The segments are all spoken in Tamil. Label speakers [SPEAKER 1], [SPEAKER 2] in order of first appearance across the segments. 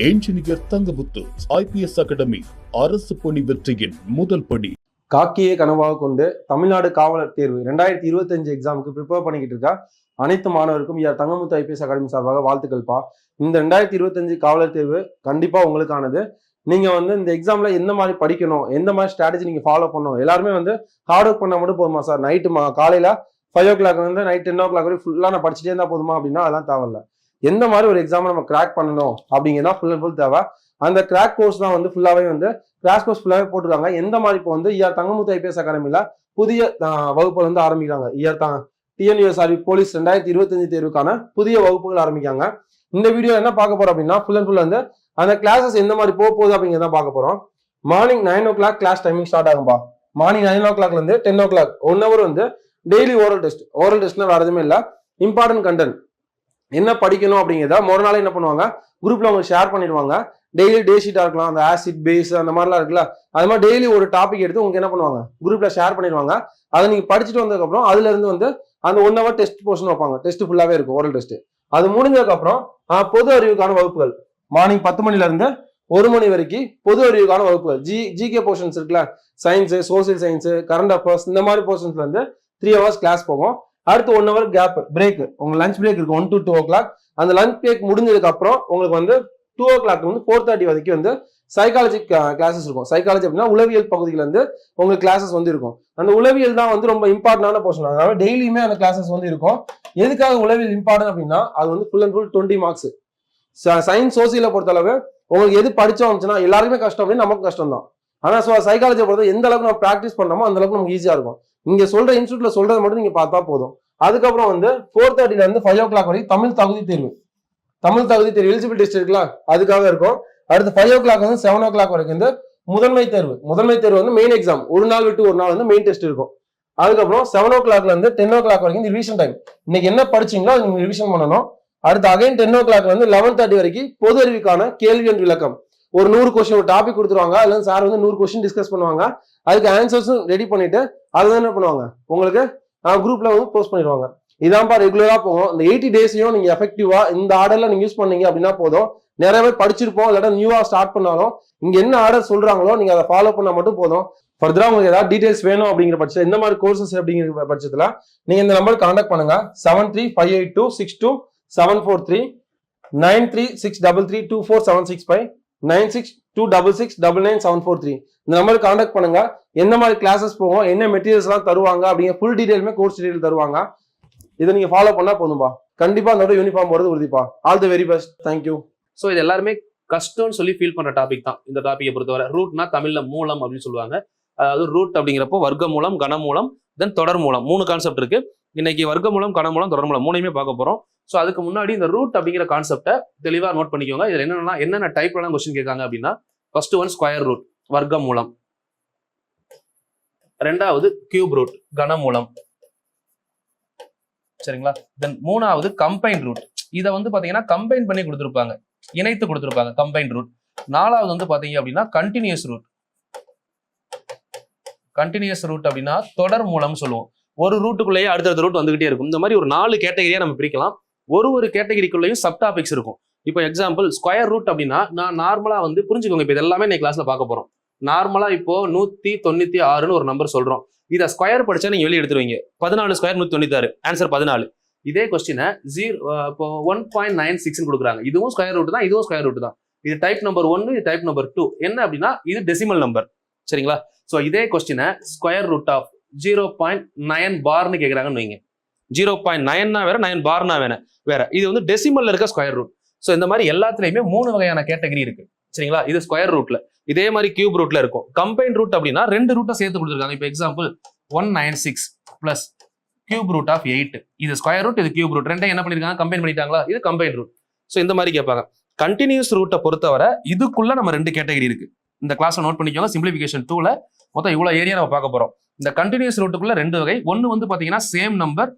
[SPEAKER 1] என்ஜினியர் தங்கமுத்து IPS அகாடமி அரசு பணி வெற்றியின் முதல் படி.
[SPEAKER 2] காக்கியை கனவாக கொண்டு தமிழ்நாடு காவலர் தேர்வு 2025 எக்ஸாமுக்கு ப்ரிப்பேர் பண்ணிக்கிட்டு இருக்கா அனைத்து மாணவருக்கும் தங்கமுத்து IPS அகாடமி சார்பாக வாழ்த்துக்கள்ப்பா. இந்த 2025 காவலர் தேர்வு கண்டிப்பா உங்களுக்கானது. நீங்க இந்த எக்ஸாம்ல எந்த மாதிரி படிக்கணும், எந்த மாதிரி ஸ்ட்ராட்டஜி நீங்க ஃபாலோ பண்ணணும், எல்லாருமே ஹார்ட் ஒர்க் பண்ணா மட்டும் போதுமா சார், நைட்டு காலையில 5 o'clock நைட் 10 o'clock வரை ஃபுல்லா நான் படிச்சுட்டே இருந்தா போதுமா அப்படின்னா அதெல்லாம் தேவையில்ல. எந்த மாதிரி ஒரு எக்ஸாம் நம்ம கிராக் பண்ணணும் அப்படிங்கிறதா ஃபுல் அண்ட் ஃபுல் தேவை. அந்த கிராக் கோர்ஸ் தான் ஃபுல்லாவே கிராஷ் கோர்ஸ் ஃபுல்லாவே போட்டுருக்காங்க. எந்த மாதிரி இப்போ தங்கமுத்து IPS அகாடமியில புதிய வகுப்புகள் ஆரம்பிக்கிறாங்க. TNUSRB போலீஸ் 2025 தேர்வுக்கான புதிய வகுப்புகள் ஆரம்பிக்காங்க. இந்த வீடியோ என்ன பார்க்க போறோம் அப்படின்னா ஃபுல் அண்ட் ஃபுல் அந்த கிளாஸஸ் எந்த மாதிரி போகுது அப்படிங்கிறத பார்க்க போறோம். Morning 9 o'clock class timing start ஆகும்பா. Morning 9 o'clock 10 o'clock 1 hour daily oral டெஸ்ட்னா வேற எதுவுமே இல்லை. இம்பார்ட்டன்ட் கண்டென்ட் என்ன படிக்கணும் அப்படிங்கிறத ஒரு நாள் என்ன பண்ணுவாங்க, குரூப்ல உங்களுக்கு ஷேர் பண்ணிடுவாங்க. டெய்லி டே ஷீட்டா இருக்கலாம், அந்த ஆசிட் பேஸ் அந்த மாதிரிலாம் இருக்குல்ல, அது மாதிரி டெய்லி ஒரு டாபிக் எடுத்து உங்களுக்கு என்ன பண்ணுவாங்க, குரூப்ல ஷேர் பண்ணிடுவாங்க. அதை நீங்க படிச்சுட்டு வந்ததுக்கப்புறம் அதுல இருந்து அந்த 1 hour டெஸ்ட் போர்ஷன் வைப்பாங்க. டெஸ்ட் ஃபுல்லாவே இருக்கும், ஓரல் டெஸ்ட். அது முடிஞ்சதுக்கு அப்புறம் பொது அறிவுக்கான வகுப்புகள் மார்னிங் 10 மணில இருந்து 1 மணி வரைக்கும் பொது அறிவுக்கான வகுப்புகள். ஜிகே போர்ஷன்ஸ் இருக்குல்ல, science, social science, current affairs, இந்த மாதிரி போர்ஷன்ஸ்ல 3 hours கிளாஸ் போகும். அடுத்து 1 hour கேப் பிரேக், உங்க லஞ்ச் பிரேக் இருக்கு 1 to 2 o'clock. அந்த லஞ்ச் பிரேக் முடிஞ்சதுக்கு அப்புறம் உங்களுக்கு 2 o'clock 4:30 வரைக்கும் சைக்காலஜி கிளாஸஸ் இருக்கும். சைக்காலஜி அப்படின்னா உளவியல் பகுதியில உங்களுக்கு கிளாஸஸ் இருக்கும். அந்த உளவியல் தான் ரொம்ப இம்பார்ட்டன்டான போர்ஷன். அதனால டெய்லியுமே அந்த கிளாஸஸ் இருக்கும். எதுக்காக உளவியல் இம்பார்ட்டன் அப்படின்னா அது full and full 20 marks. Science சோசியலை பொறுத்தளவு உங்களுக்கு எது படிச்சோம்னா எல்லாருக்குமே கஷ்டம் அப்படின்னு நமக்கு கஷ்டம் தான். ஆனா சைக்காலஜியை பொறுத்த எந்த அளவுக்கு நம்ம ப்ராக்டிஸ் பண்ணோமோ அந்த அளவுக்கு நமக்கு ஈஸியா இருக்கும். இங்க சொல்ற இன்ஸ்டியூட்ல சொல்றதை மட்டும் நீங்க பார்த்தா போதும். அதுக்கப்புறம் 4:30 இருந்து 5 o'clock வரைக்கும் தமிழ் தகுதி தேர்வு எலிஜிபிலிட்டி டெஸ்ட் இருக்குல்ல, அதுக்காக இருக்கும். அடுத்து 5 o'clock 7 o'clock வரைக்கும் முதன்மை தேர்வு மெயின் எக்ஸாம். ஒரு நாள் விட்டு ஒரு நாள் மெயின் டெஸ்ட் இருக்கும். அதுக்கப்புறம் 7 o'clock 10 o'clock வரைக்கும் ரிவிஷன் டைம். இன்னைக்கு என்ன படிச்சீங்களோ அது நீங்க ரிவிஷன் பண்ணணும். அடுத்து அகைன் 10 o'clock 11:30 வரைக்கும் பொது அறிவுக்கான கேள்வி என்ற விளக்கம். ஒரு 100 கொஸ்டின் ஒரு டாபிக் கொடுத்துருவாங்க. அதுல சார் 100 கொஸ்டின் டிஸ்கஸ் பண்ணுவாங்க. அதுக்கு ஆன்சர்ஸும் ரெடி பண்ணிட்டு அதுதான் என்ன பண்ணுவாங்க, உங்களுக்கு குரூப்ல போஸ்ட் பண்ணிடுவாங்க. இதான்ப்பா ரெகுலரா போகும். இந்த 80 days-யும் நீங்க எஃபெக்டிவா இந்த ஆர்டர்ல நீங்க யூஸ் பண்ணீங்க அப்படின்னா போதும். நிறைய பேர் படிச்சிருப்போம், இல்லாட்டா நியூவா ஸ்டார்ட் பண்ணாலும் இங்க என்ன ஆர்டர் சொல்றாங்களோ நீங்க அதை ஃபாலோ பண்ணா மட்டும் போதும். ஃபர்தரா உங்களுக்கு ஏதாவது டீடைல்ஸ் வேணும் அப்படிங்கிற பட்சத்தில், இந்த மாதிரி கோர்சஸ் அப்படிங்கிற பட்சத்துல நீங்க இந்த நம்பருக்கு கான்டாக்ட் பண்ணுங்க. 7358262743 9363324765 9626699743 இந்த நம்பருக்கு கான்டாக்ட் பண்ணுங்க. எந்த மாதிரி கிளாஸஸ் போகும், என்ன மெட்டீரியல்ஸ் எல்லாம் தருவாங்க அப்படிங்கிற ஃபுல் டீடைலுமே கோர்ஸ் டீடைல் தருவாங்க. இதை நீங்க ஃபாலோ பண்ணா போதும்பா. கண்டிப்பா அதோட யூனிஃபார்ம் போறது உறுதிப்பா. All the very best. Thank you.
[SPEAKER 3] So இது எல்லாருமே கஷ்டம்னு சொல்லி ஃபீல் பண்ற டாபிக் தான் இந்த டாபிக்கை பொறுத்தவரை. ரூட்னா தமிழ்ல மூலம் அப்படின்னு சொல்லுவாங்க. அதாவது ரூட் அப்படிங்கிறப்போ வர்க்க மூலம், கனமூலம், தென் தொடர் மூலம், 3 கான்செப்ட் இருக்கு. இன்னைக்கு வர்க்க மூலம், கனமூலம், தொடர் மூலம் 3யுமே பார்க்க போறோம். ஸோ அதுக்கு முன்னாடி இந்த ரூட் அப்படிங்கிற கான்செப்டை தெளிவாக நோட் பண்ணிக்கோங்க. இதுல என்னென்ன டைப்லாம் கொஸ்டின் கேட்காங்க அப்படின்னா, ஃபர்ஸ்ட் ஒன் ஸ்கொயர் ரூட் வர்க்க மூலம், ரெண்டாவது கியூப் ரூட் கனமூலம், சரிங்களா. தென் 3வது கம்பைன் ரூட். இதை பாத்தீங்கன்னா கம்பைன் பண்ணி கொடுத்துருப்பாங்க, இணைத்து கொடுத்துருப்பாங்க, கம்பைன் ரூட். 4வது பாத்தீங்க அப்படின்னா கண்டினியூஸ் ரூட் அப்படின்னா தொடர் மூலம் சொல்லுவோம். ஒரு ரூட்டுக்குள்ளேயே அடுத்தடுத்த ரூட் வந்துகிட்டே இருக்கும். இந்த மாதிரி ஒரு 4 கேட்டகரியா நம்ம பிரிக்கலாம். ஒரு கேட்டகரிக்குள்ளேயும் சப் டாபிக்ஸ் இருக்கும். இப்போ எக்ஸாம்பிள் ஸ்கொயர் ரூட் அப்படின்னா நான் நார்மலா புரிஞ்சுக்கோங்க. இப்போ இதெல்லாமே இன்னைக்கு கிளாஸ்ல பார்க்க போறோம். நார்மலா இப்போ 196ன்னு ஒரு நம்பர் சொல்றோம். இதை ஸ்கொயர் படிச்சா நீங்க வெளியே எடுத்துருவீங்க. 14 ஸ்கொயர் 196, ஆன்சர் 14. இதே கொஸ்டினை 1.96 கொடுக்குறாங்க. இதுவும் ஸ்கொயர் ரூட் தான், இதுவும் ஸ்கொயர் ரூட் தான். இது டைப் நம்பர் 1, இது டைப் நம்பர் 2. என்ன அப்படின்னா இது டெசிமல் நம்பர், சரிங்களா. ஸோ இதே கொஸ்டினை ஸ்கொயர் ரூட் ஆஃப் 0.9 பார்னு கேட்குறாங்கன்னு வைங்க. 0.9னா வேற, 9 பார்னா வேற. இது டெசிமல்ல இருக்க ஸ்கொயர் ரூட். ஸோ இந்த மாதிரி எல்லாத்துலயுமே 3 வகையான கேட்டகரி இருக்கு, சரிங்களா. இது ஸ்கொயர் ரூட்ல. இதே மாதிரி கியூப் ரூட்ல இருக்கும். கம்பைன் ரூட் அப்படின்னா 2 ரூட்டை சேர்த்து கொடுத்துருக்காங்க. இப்போ example 196 plus cube root of 8. இது ஸ்கொயர் ரூட், இது கியூப் ரூட். ரெண்டையும் என்ன பண்ணிருக்காங்க, கம்பைன் பண்ணிட்டாங்களா. இது கம்பைன் ரூட். ஸோ இந்த மாதிரி கேட்பாங்க. கண்டினியூஸ் ரூட்டை பொறுத்தவரை இதுக்குள்ள நம்ம 2 கேட்டகரி இருக்கு. இந்த கிளாஸ்ல நோட் பண்ணிக்கோங்க. சிம்பிளிஃபிகேஷன் 2ல மொத்தம் இவ்வளவு ஏரியா நம்ம பார்க்க போறோம். இந்த கண்டினியூஸ் ரூட்டுக்குள்ள 2 வகை. ஒன்னு பாத்தீங்கன்னா same number,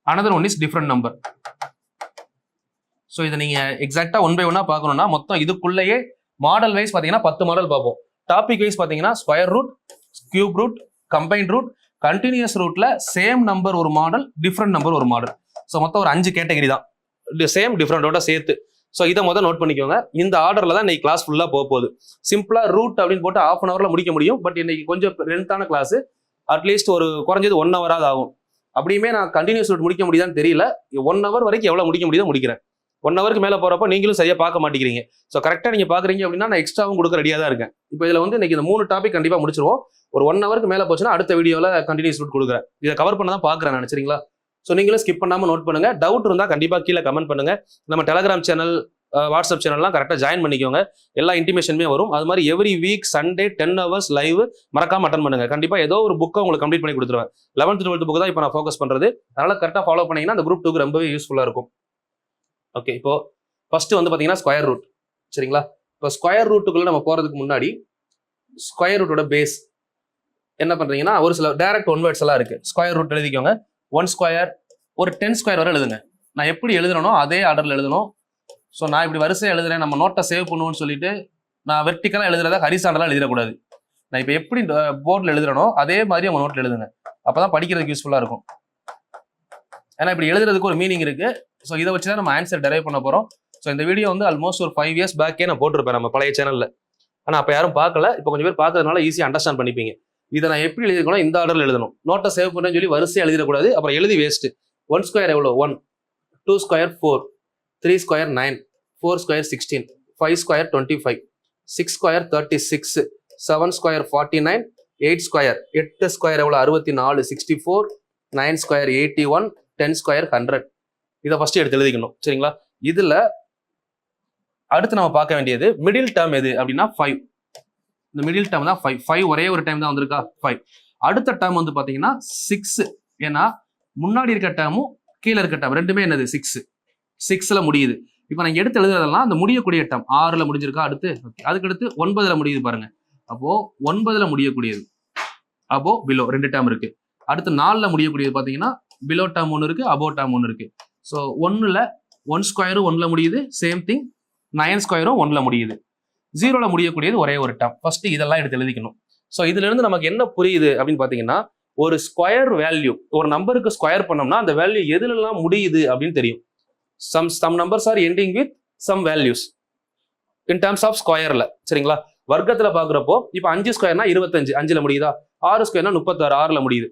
[SPEAKER 3] another one is different number. So இதை நீங்க எக்ஸாக்டா 1 by 1 பார்க்கணும்னா மொத்தம் இதுக்குள்ளேயே மாடல் வைஸ் பாத்தீங்கன்னா 10 மாடல் பார்ப்போம். டாபிக் வைஸ் பாத்தீங்கன்னா square root, cube root, combine root, continuous ரூட்ல சேம் நம்பர் ஒரு மாடல், டிஃப்ரெண்ட் நம்பர் ஒரு மாடல். ஸோ மொத்தம் ஒரு 5 கேட்டகரி தான், சேம் டிஃப்ரெண்டோட சேர்த்து. ஸோ இதை நோட் பண்ணிக்கோங்க. இந்த ஆர்டர்ல தான் இன்னைக்கு கிளாஸ் ஃபுல்லா போகுது. சிம்பிளா ரூட் அப்படின்னு போட்டு ½ அன் ஹவர்ல முடிக்க முடியும். பட் இன்னைக்கு கொஞ்சம் லென்த்தான கிளாஸ், அட்லீஸ்ட் ஒரு குறைஞ்சது 1 ஹவராவது ஆகும். அப்படியுமே நான் கண்டினியூஸ் ரூட் முடிக்க முடியுதான்னு தெரியல. 1 ஹவர் வரைக்கும் எவ்வளவு முடிக்க முடியுதோ முடிக்கிறேன். 1 ஹவருக்கு மேல போறப்ப நீங்களும் சரியா பார்க்க மாட்டேங்கிறீங்க. ஸோ கரெக்டா நீங்க பாக்குறீங்க அப்படின்னா நான் எக்ஸ்ட்ராவும் கொடுக்க ரெடியா தான் இருக்கேன். இப்போ இதுல இன்னைக்கு இந்த 3 டாபிக் கண்டிப்பா முடிச்சிருவோம். ஒரு 1 ஹவருக்கு மேல போச்சுன்னா அடுத்த வீடியோல கண்டினியூஸ் ரூட் கொடுக்குறேன். இதை கவர் பண்ண தான் பாக்குறேன் நான், சரிங்களா? ஸோ நீங்களும் ஸ்கிப் பண்ணாம நோட் பண்ணுங்க. டவுட் இருந்தா கண்டிப்பா கீழே கமெண்ட் பண்ணுங்க. நம்ம டெலிகிராம் சேனல், வாட்ஸ்அப் சேனல்லாம் கரெக்டாக ஜாயின் பண்ணிக்கோங்க. எல்லா இன்டிமேஷனுமே வரும். அது மாதிரி every week Sunday 10 hours live மறக்காம அட்டன் பண்ணுங்க. கண்டிப்பா ஏதோ ஒரு புக்கை உங்களுக்கு கம்ப்ளீட் பண்ணி கொடுத்துருவேன். 11th 12th புக் தான் இப்போ நான் ஃபோக்கஸ் பண்றது. அதனால கரெக்டாக ஃபாலோ பண்ணீங்கன்னா அந்த குரூப் 2க்கு ரொம்பவே யூஸ்ஃபுல்லா இருக்கும். ஓகே, இப்போ ஃபர்ஸ்ட் பாத்தீங்கன்னா ஸ்கொயர் ரூட், சரிங்களா? இப்போ ஸ்கொயர் ரூட்டுக்குள்ள நம்ம போறதுக்கு முன்னாடி ஸ்கொயர் ரூட்டோட பேஸ் என்ன பண்றீங்கன்னா, ஒரு சில டைரக்ட் ஒன் வேர்ட்ஸ் எல்லாம் இருக்கு. ஸ்கொயர் ரூட் எழுதிக்கோங்க. 1 ஸ்கொயர், ஒரு 10 ஸ்கொயர் வரை எழுதுங்க. நான் எப்படி எழுதுறனோ அதே ஆர்டர்ல எழுதணும். ஸோ நான் இப்படி வரிசையை எழுதுறேன், நம்ம நோட்டை சேவ் பண்ணுவோம்னு சொல்லிட்டு நான் வெர்டிக்கலாக எழுதுறதா ஹரிசாண்டலாக எழுதிடக்கூடாது. நான் இப்போ எப்படி போர்டில் எழுதுறனோ அதே மாதிரி உங்க நோட்டில் எழுதுங்க. அப்பதான் படிக்கிறதுக்கு யூஸ்ஃபுல்லாக இருக்கும். ஏன்னா இப்படி எழுதுறதுக்கு ஒரு மீனிங் இருக்கு. ஸோ இதை வச்சு தான் நம்ம ஆன்சர் டெரைவ் பண்ண போறோம். ஸோ இந்த வீடியோ ஆல்மோஸ்ட் ஒரு 5 இயர்ஸ் பேக்கே நான் போட்டிருப்பேன் நம்ம பழைய சேனல்ல. ஆனால் அப்போ யாரும் பார்க்கல. இப்போ கொஞ்சம் பேர் பார்க்கறதுனால ஈஸியாக அண்டர்ஸ்டாண்ட் பண்ணிப்பீங்க. இதை நான் எப்படி எழுதிக்கணும், இந்த ஆர்டர்ல எழுதணும். நோட்டை சேவ் பண்ணுறேன்னு சொல்லி வரிசையாக எழுதிடக்கூடாது. அப்புறம் எழுதி வேஸ்ட். 1 ஸ்கொயர் எவ்வளோ? 1, 2 square 4, 3 square 9, 4 square 16, 5 square 25, 6 square 36, 7 square 49, 8 square 8 square எவ்வளோ? 64, 64, 9 ஸ்கொயர் 81, 10 ஸ்கொயர் 100. இதை ஃபர்ஸ்ட் எடுத்து எழுதிக்கணும், சரிங்களா? இதுல அடுத்து நம்ம பார்க்க வேண்டியது மிடில் டேர்ம் எது அப்படின்னா 5. இந்த மிடில் டேர்ம் தான் 5. 5 ஒரே ஒரு டைம் தான் வந்திருக்கா? 5. அடுத்த டேர்ம் பாத்தீங்கன்னா 6. ஏன்னா முன்னாடி இருக்க டேர்மும் கீழே இருக்க டேர்ம் ரெண்டுமே என்னது? 6. 6ல முடியுது. இப்போ நான் எடுத்து எழுதுறதெல்லாம் அந்த முடியக்கூடிய டேர்ம் 6ல முடிஞ்சிருக்கா? அடுத்து அதுக்கு அடுத்து 9ல முடியுது பாருங்க. அப்போ 9ல முடியக்கூடியது, அப்போ பிலோ 2 டேர்ம் இருக்கு. அடுத்து 4ல முடியக்கூடியது பாத்தீங்கன்னா பிலோ டேர்ம் 1 இருக்கு, அபோ டேர்ம் 1 இருக்கு. ஸோ 1ல 1 ஸ்கொயரும் 1ல முடியுது, சேம் திங் 9 ஸ்கொயரும் 1ல முடியுது. 0ல முடியக்கூடியது ஒரே ஒரு டேர்ம். ஃபர்ஸ்ட் இதெல்லாம் எடுத்து எழுதிக்கணும். ஸோ இதுல இருந்து நமக்கு என்ன புரியுது அப்படின்னு பாத்தீங்கன்னா, ஒரு ஸ்கொயர் வேல்யூ, ஒரு நம்பருக்கு ஸ்கொயர் பண்ணோம்னா அந்த வேல்யூ எதுலலாம் முடியுது அப்படின்னு தெரியும். some numbers are ending with some values in terms of ஸ்கொயர்ல, சரிங்களா? வர்க்கத்துல பாக்குறப்போ இப்போ 5 ஸ்கொயர்னா 25, 5ல முடியுதா? 6 ஸ்கொயர்னா 36, 6ல முடியுது.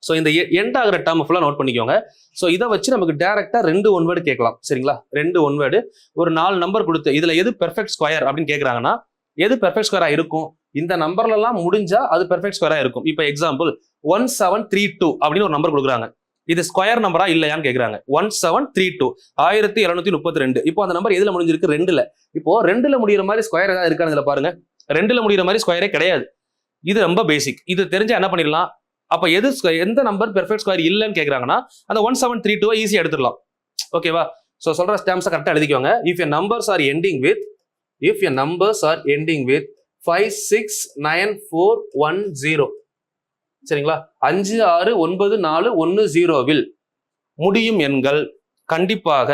[SPEAKER 3] ஸோ இந்த எண்ட் ஆகிற டேர்ம் ஃபுல்லா நோட் பண்ணிக்கோங்க. ஸோ இதை வச்சு நமக்கு டைரக்டா 2 ஒன் வேர்டு கேட்கலாம், சரிங்களா? 2 ஒன் வேர்டு, ஒரு 4 நம்பர் கொடுத்து இதுல எது பெர்ஃபெக்ட் ஸ்கொயர் அப்படின்னு கேட்கறாங்கன்னா, எது பெர்ஃபெக்ட் ஸ்கொயரா இருக்கும்? இந்த நம்பர்ல எல்லாம் முடிஞ்சா அது பெர்ஃபெக்ட் ஸ்கொயரா இருக்கும். இப்போ எக்ஸாம்பிள் 1732 அப்படின்னு ஒரு நம்பர் கொடுக்குறாங்க. இது ஸ்கொயர் நம்பரா இல்லையான்னு கேட்கறாங்க. 1732, 1732. இப்போ அந்த நம்பர் எதுல முடிஞ்சிருக்கு? 2ல. இப்போ 2ல முடிகிற மாதிரி ஸ்கொயர் ஏதாவது இருக்கான்னு பாருங்க. 2ல முடிகிற மாதிரி ஸ்கொயரே கிடையாது. இது ரொம்ப பேசிக். இது தெரிஞ்சா என்ன பண்ணிடலாம்? அப்ப எந்த நம்பர் பெர்ஃபெக்ட் ஸ்கொயர் இல்லைன்னு கேட்கறாங்கன்னா அந்த 1732 ஈஸியா எடுத்துடலாம். ஓகேவா? ஸோ சொல்ற ஸ்டெம்ஸை கரெக்டாக எழுதிக்கோங்க. If your numbers are ending with 5, 6, 9, 4, 1, 0, சரிங்களா? 5, 6, 9, 4, 1, 0வில் முடியும் எண்கள் கண்டிப்பாக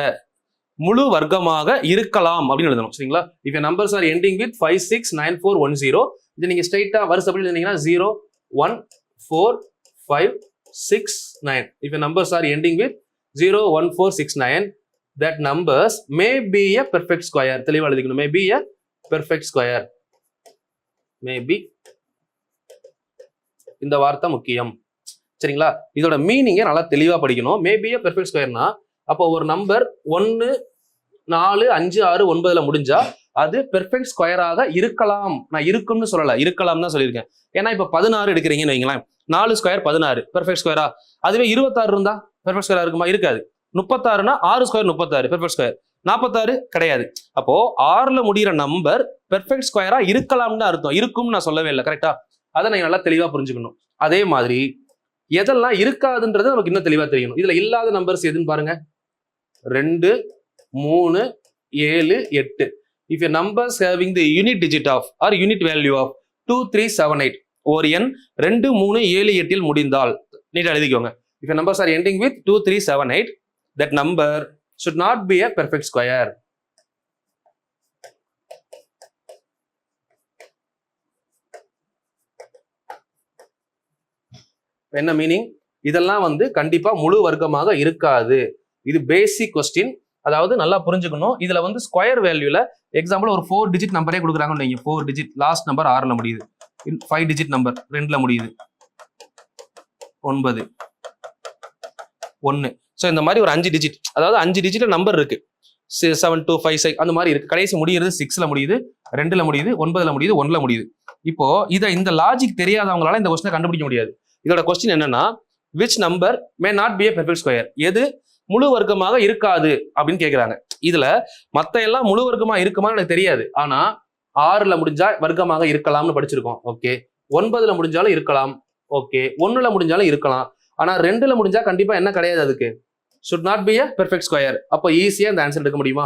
[SPEAKER 3] முழு வர்க்கமாக இருக்கலாம் அப்படின்னு எழுதணும், சரிங்களா? If your numbers are ending with 5, 6, 9, 4, 1, 0, இது நீங்க ஸ்ட்ரைட்டா வரிசை எழுதினீங்கன்னா 0, 1, 4, 5, 6, 9. If your numbers are ending with 0, 1, 4, 6, 9, that numbers may be a perfect square. தெளிவா எழுதிக்கணும். May be a perfect square. May be. இந்த வார்த்தை முக்கியம், சரிங்களா? இதோட மீனிங்கை நல்லா தெளிவா படிக்கணும். May be a perfect squareனா அப்போ ஒரு நம்பர் 1, 4, 5, 6, 9ல முடிஞ்சா அது பெர்ஃபெக்ட் ஸ்கொயராக இருக்கலாம். நான் இருக்கும்னு சொல்லல, இருக்கலாம் தான் சொல்லியிருக்கேன். ஏன்னா இப்ப 16 எடுக்கிறீங்கன்னு வைங்களேன், 4 ஸ்கொயர் 16 பெர்ஃபெக்ட் ஸ்கொயரா? அதுவே 26 இருந்தா பெர்ஃபெக்ட் ஸ்கொயரா இருக்குமா? இருக்காது. 36னா 6 ஸ்கொயர் 36 பெர்ஃபெக்ட் ஸ்கொயர். 46 கிடையாது. அப்போ 6ல முடிகிற நம்பர் பெர்ஃபெக்ட் ஸ்கொயரா இருக்கலாம்னு அர்த்தம். இருக்கும்னு நான் சொல்லவே இல்லை, கரெக்டா? அதை நீங்க நல்லா தெளிவா புரிஞ்சுக்கணும். அதே மாதிரி எதெல்லாம் இருக்காதுன்றது நமக்கு இன்னும் தெளிவா தெரியணும். இதுல இல்லாத நம்பர்ஸ் எதுன்னு பாருங்க. 2, 3, 7, 8. If your numbers having the unit digit of or unit value of 2, 3, 7, 8, ஒரு எண் 2, 3, 7, 8 முடிந்தால் நீட்டா எழுதிக்கோங்க. If your numbers are ending with 2, 3, 7, 8, that number should not be a perfect square. என்ன மீனிங்? இதெல்லாம் கண்டிப்பா முழு வர்க்கமாக இருக்காது. இது பேசிக் கொஸ்டின். அதாவது நல்லா புரிஞ்சுக்கணும். இதுல வந்து ஸ்கொயர் வேல்யூல எக்ஸாம்பிள் ஒரு 4 டிஜிட் நம்பரே கொடுக்குறாங்கன்னு வைங்க. 4 டிஜிட் லாஸ்ட் நம்பர் 6ல முடியுது, 5 டிஜிட் நம்பர் 2ல முடியுது, 9 1. ஸோ இந்த மாதிரி ஒரு 5 டிஜிட், அதாவது 5 டிஜிட்ல நம்பர் இருக்கு. 7 2 5 6 அந்த மாதிரி இருக்கு. கடைசி முடியுது 6ல முடியுது, 2ல முடியுது, 9ல முடியுது, 1ல முடியுது. இப்போ இந்த லாஜிக் தெரியாதவங்களால இந்த கொஸ்டினை கண்டுபிடிக்க முடியாது. இதோட கொஸ்டின் என்னன்னா, which number may not be a perfect square? எது முழு வர்க்கமாக இருக்காது அப்படின்னு கேட்கிறாங்க. இதுல மத்த எல்லாம் முழு வர்க்கமா இருக்குமான்னு எனக்கு தெரியாது. ஆனா 6ல முடிஞ்சா வர்க்கமாக இருக்கலாம்னு படிச்சிருக்கோம். ஓகே. 9ல முடிஞ்சாலும் இருக்கலாம். ஓகே. 1ல முடிஞ்சாலும் இருக்கலாம். ஆனா 2ல முடிஞ்சா கண்டிப்பா என்ன கிடையாது, அதுக்கு should not be a perfect square. அப்போ ஈஸியா இந்த ஆன்சர் எடுக்க முடியுமா?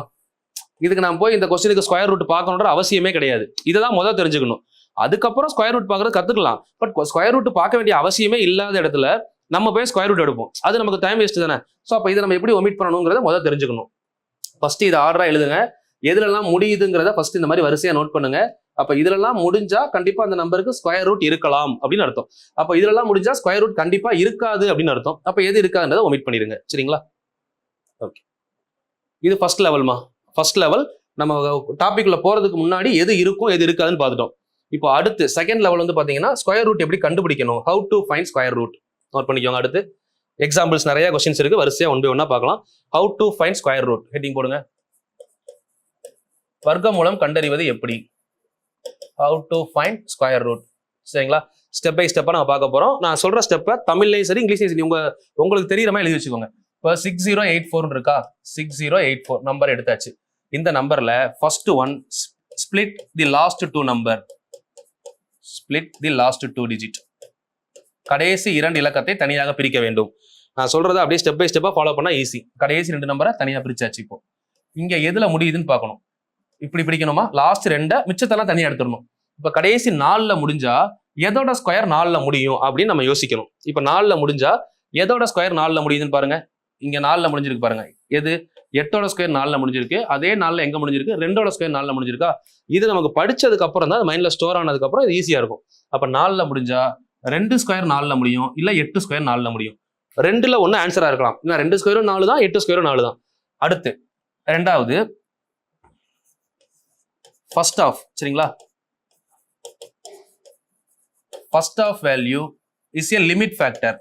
[SPEAKER 3] இதுக்கு நான் போய் இந்த கொஸ்டினுக்கு ஸ்கொயர் ரூட் பார்க்கணுன்ற அவசியமே கிடையாது. இதான் முதல் தெரிஞ்சுக்கணும். அதுக்கப்புறம் ஸ்கொயர் ரூட் பார்க்கறது கத்துக்கலாம். பட் ஸ்கொயர் ரூட் பார்க்க வேண்டிய அவசியமே இல்லாத இடத்துல நம்ம போய் ஸ்கொயர் ரூட் எடுப்போம். அது நமக்கு டைம் வேஸ்ட் தானே. ஸோ அப்போ இதை நம்ம எப்படி ஒமிட் பண்ணணுங்கிறத முதல் தெரிஞ்சுக்கணும். ஃபர்ஸ்ட் இதை ஆர்டரா எழுதுங்க. எதுலெல்லாம் முடியுதுங்கிறத ஃபர்ஸ்ட் இந்த மாதிரி வரிசையா நோட் பண்ணுங்க. அப்ப இதுலலாம் முடிஞ்சா கண்டிப்பா அந்த நம்பருக்கு ஸ்கொயர் ரூட் இருக்கலாம் அப்படின்னு அர்த்தம். அப்ப இதுலலாம் முடிஞ்சா ஸ்கொயர் ரூட் கண்டிப்பா இருக்காது அப்படின்னு அர்த்தம். அப்ப எது இருக்காதுன்றதை ஒமிட் பண்ணிடுங்க. சரிங்களா? ஓகே. இது ஃபர்ஸ்ட் லெவல்மா. ஃபர்ஸ்ட் லெவல் நம்ம டாபிக்ல போறதுக்கு முன்னாடி எது இருக்கும் எது இருக்காதுன்னு பார்த்துட்டோம். இப்போ அடுத்து செகண்ட் லெவல் வந்து பாத்தீங்கன்னா ஸ்கொயர் ரூட் எப்படி கண்டுபிடிக்கணும், how to find square root note பண்ணிக்கோங்க. அடுத்து எக்ஸாம்பிள்ஸ் நிறைய கொஸ்டின்ஸ் இருக்கு, வரிசையா ஒன் பை ஒன்னா பார்க்கலாம். How to find square root heading போடுங்க. வர்க்க மூலம் கண்டறிவது எப்படி, how to find square root. சரிங்களா? ஸ்டெப் பை ஸ்டெப்பா நம்ம பார்க்க போறோம். நான் சொல்ற ஸ்டெப்பை தமிழ்லையும் சரி இங்கிலீஷ்லையும் சரி உங்களுக்கு தெரியுற மாதிரி எழுதி வச்சுக்கோங்க. இப்போ 6084 இருக்கா, 6084 நம்பர் எடுத்தாச்சு. இந்த நம்பர்ல first one split the last 2 number, split the last 2 digit. கடைசி 2 இலக்கத்தை தனியாக பிரிக்க வேண்டும். நான் சொல்றதை அப்படியே ஸ்டெப் பை ஸ்டெப்பா ஃபாலோ பண்ணா ஈஸி. கடைசி 2 நம்பரை தனியாக பிரிச்சாச்சு. இப்போ இங்க எதுல முடியுதுன்னு பார்க்கணும். இப்படி பிடிக்கணுமா, லாஸ்ட் 2 மிச்சத்தெல்லாம் தனியா எடுத்துடணும். இப்ப கடைசி 4ல முடிஞ்சா எதோட ஸ்கொயர் 4ல முடியும் அப்படின்னு நம்ம யோசிக்கணும். இப்ப 4ல முடிஞ்சா எதோட ஸ்கொயர் 4ல முடியுதுன்னு பாருங்க. இங்க 4ல முடிஞ்சிருக்கு பாருங்க. எது 8ஓட ஸ்கொயர் 4ல முடிஞ்சிருக்கு. அதே 4ல எங்க முடிஞ்சிருக்கு, 2ஓட ஸ்கொயர் 4ல முடிஞ்சிருக்கா. இது நமக்கு படிச்சதுக்கு அப்புறம் தான் மைண்ட்ல ஸ்டோர் ஆனதுக்கு அப்புறம் இது ஈஸியா இருக்கும். அப்ப 4ல முடிஞ்சா 2 ஸ்கொயர் 4ல முடியும், இல்ல 8 ஸ்கொயர் 4ல முடியும். 2ல ஒண்ணு ஆன்சரா இருக்கலாம். 2 ஸ்கொயரும் 4 தான், 8 ஸ்கொயரும் 4 தான். அடுத்து ரெண்டாவது ஃபர்ஸ்ட் ஆஃப். சரிங்களா? First of value is a limit factor.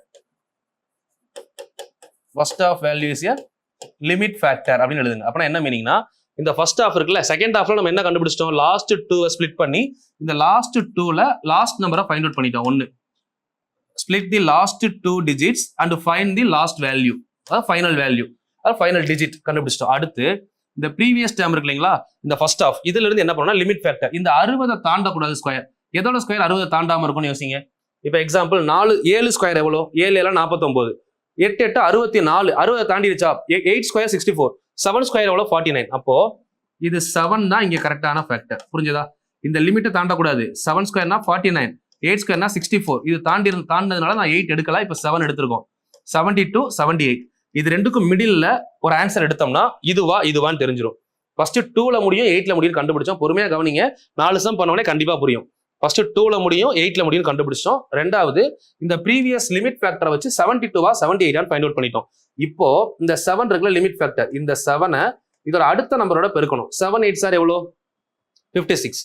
[SPEAKER 3] First of value is a limit factor அப்படின்னு எழுதுங்க. அப்படின்னா என்ன மீனிங்னா, இந்த ஃபர்ஸ்ட் ஆஃப் இருக்குல்ல, செகண்ட் ஆஃப்ல நம்ம என்ன கண்டுபிடிச்சிட்டோம், லாஸ்ட் 2 ஸ்பிளிட் பண்ணி இந்த லாஸ்ட் 2ல லாஸ்ட் நம்பரை ஃபைண்ட் அவுட் பண்ணிட்டோம். ஒன்னு split the last 2 digits and find the last value, அதாவது ஃபைனல் வேல்யூ, அதாவது ஃபைனல் டிஜிட் கண்டுபிடிச்சிட்டோம். அடுத்து இந்த ப்ரீவியஸ் டேர்ம் இருக்கு இல்லைங்களா, இந்த ஃபர்ஸ்ட் ஆஃப் இதுல இருந்து என்ன பண்ணணும், லிமிட் ஃபேக்டர். இந்த 60 தாண்டக்கூடாது ஸ்கொயர். எதோட ஸ்கொயர் 60 தாண்டாம இருக்கும்னு யோசிங்க. இப்போ எக்ஸாம்பிள் 7 ஸ்கொயர் எவ்வளோ, 7 எல்லாம் 49, 8 8 64, 60 தாண்டிடுச்சா. 8 ஸ்கொயர் 64, 7 ஸ்கொயர் எவ்வளோ 49. அப்போ இது 7 தான் இங்க கரெக்டான ஃபேக்டர். புரிஞ்சதா? இந்த லிமிட்டை தாண்டக்கூடாது. 7 ஸ்கொயர்னா 49, 8 ஸ்கொயர்னா 64. இது தாண்டினதுனால நான் 8 எடுக்கலாம். இப்போ 7 எடுத்திருக்கோம். 72 78. இது ரெண்டுக்கும் மிடில்ல ஒரு ஆன்சர் எடுத்தோம்னா இதுவான்னு தெரிஞ்சிடும். ஃபர்ஸ்ட் 2ல முடியும் 8ல முடியும் கண்டுபிடிச்சோம். பொறுமையா கவனிங்க, 4 சம் பண்ணோடனே கண்டிப்பா புரியும். ஃபர்ஸ்ட் 2ல முடியும் 8ல முடியும் கண்டுபிடிச்சோம். ரெண்டாவது இந்த ப்ரீவியஸ் லிமிட் ஃபேக்டரை வச்சு 72வா 78 ஃபைண்ட் அவுட் பண்ணிட்டோம். இப்போ இந்த 7 இருக்குல்ல லிமிட் ஃபேக்டர், இந்த 7 இதோட அடுத்த நம்பரோட பெருக்கணும். 7 8 சார் எவ்வளோ 56.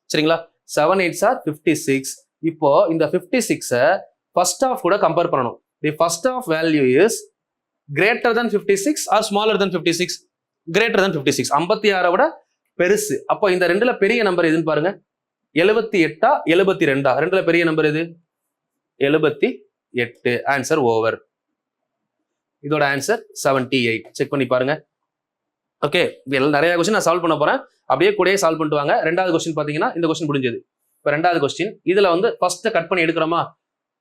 [SPEAKER 3] சரிங்களா? 7 8 சார் 56. இப்போ இந்த 56 ஃபர்ஸ்ட் ஆஃப் கூட கம்பேர் பண்ணணும். The first of value is greater than 56 or smaller than 56? greater than 56. 56 விட பெருசு. அப்போ இந்த ரெண்டுல பெரிய நம்பர் எதுன்னு பாருங்க. 78 72. ரெண்டுல பெரிய நம்பர் எது, 78. Answer over. இதோட ஆன்சர் 78. செக் பண்ணி பாருங்க. ஓகே, நிறைய கொஸ்டின் நான் சால்வ் பண்ண போறேன். அப்படியே கூடயே சால்வ் பண்ணிட்டு வாங்க. ரெண்டாவது கொஸ்டின் பாத்தீங்கன்னா இந்த கொஸ்டின் முடிஞ்சது. இப்போ ரெண்டாவது கொஸ்டின் இதுல வந்து ஃபர்ஸ்ட் கட் பண்ணி எடுக்கிறோமா.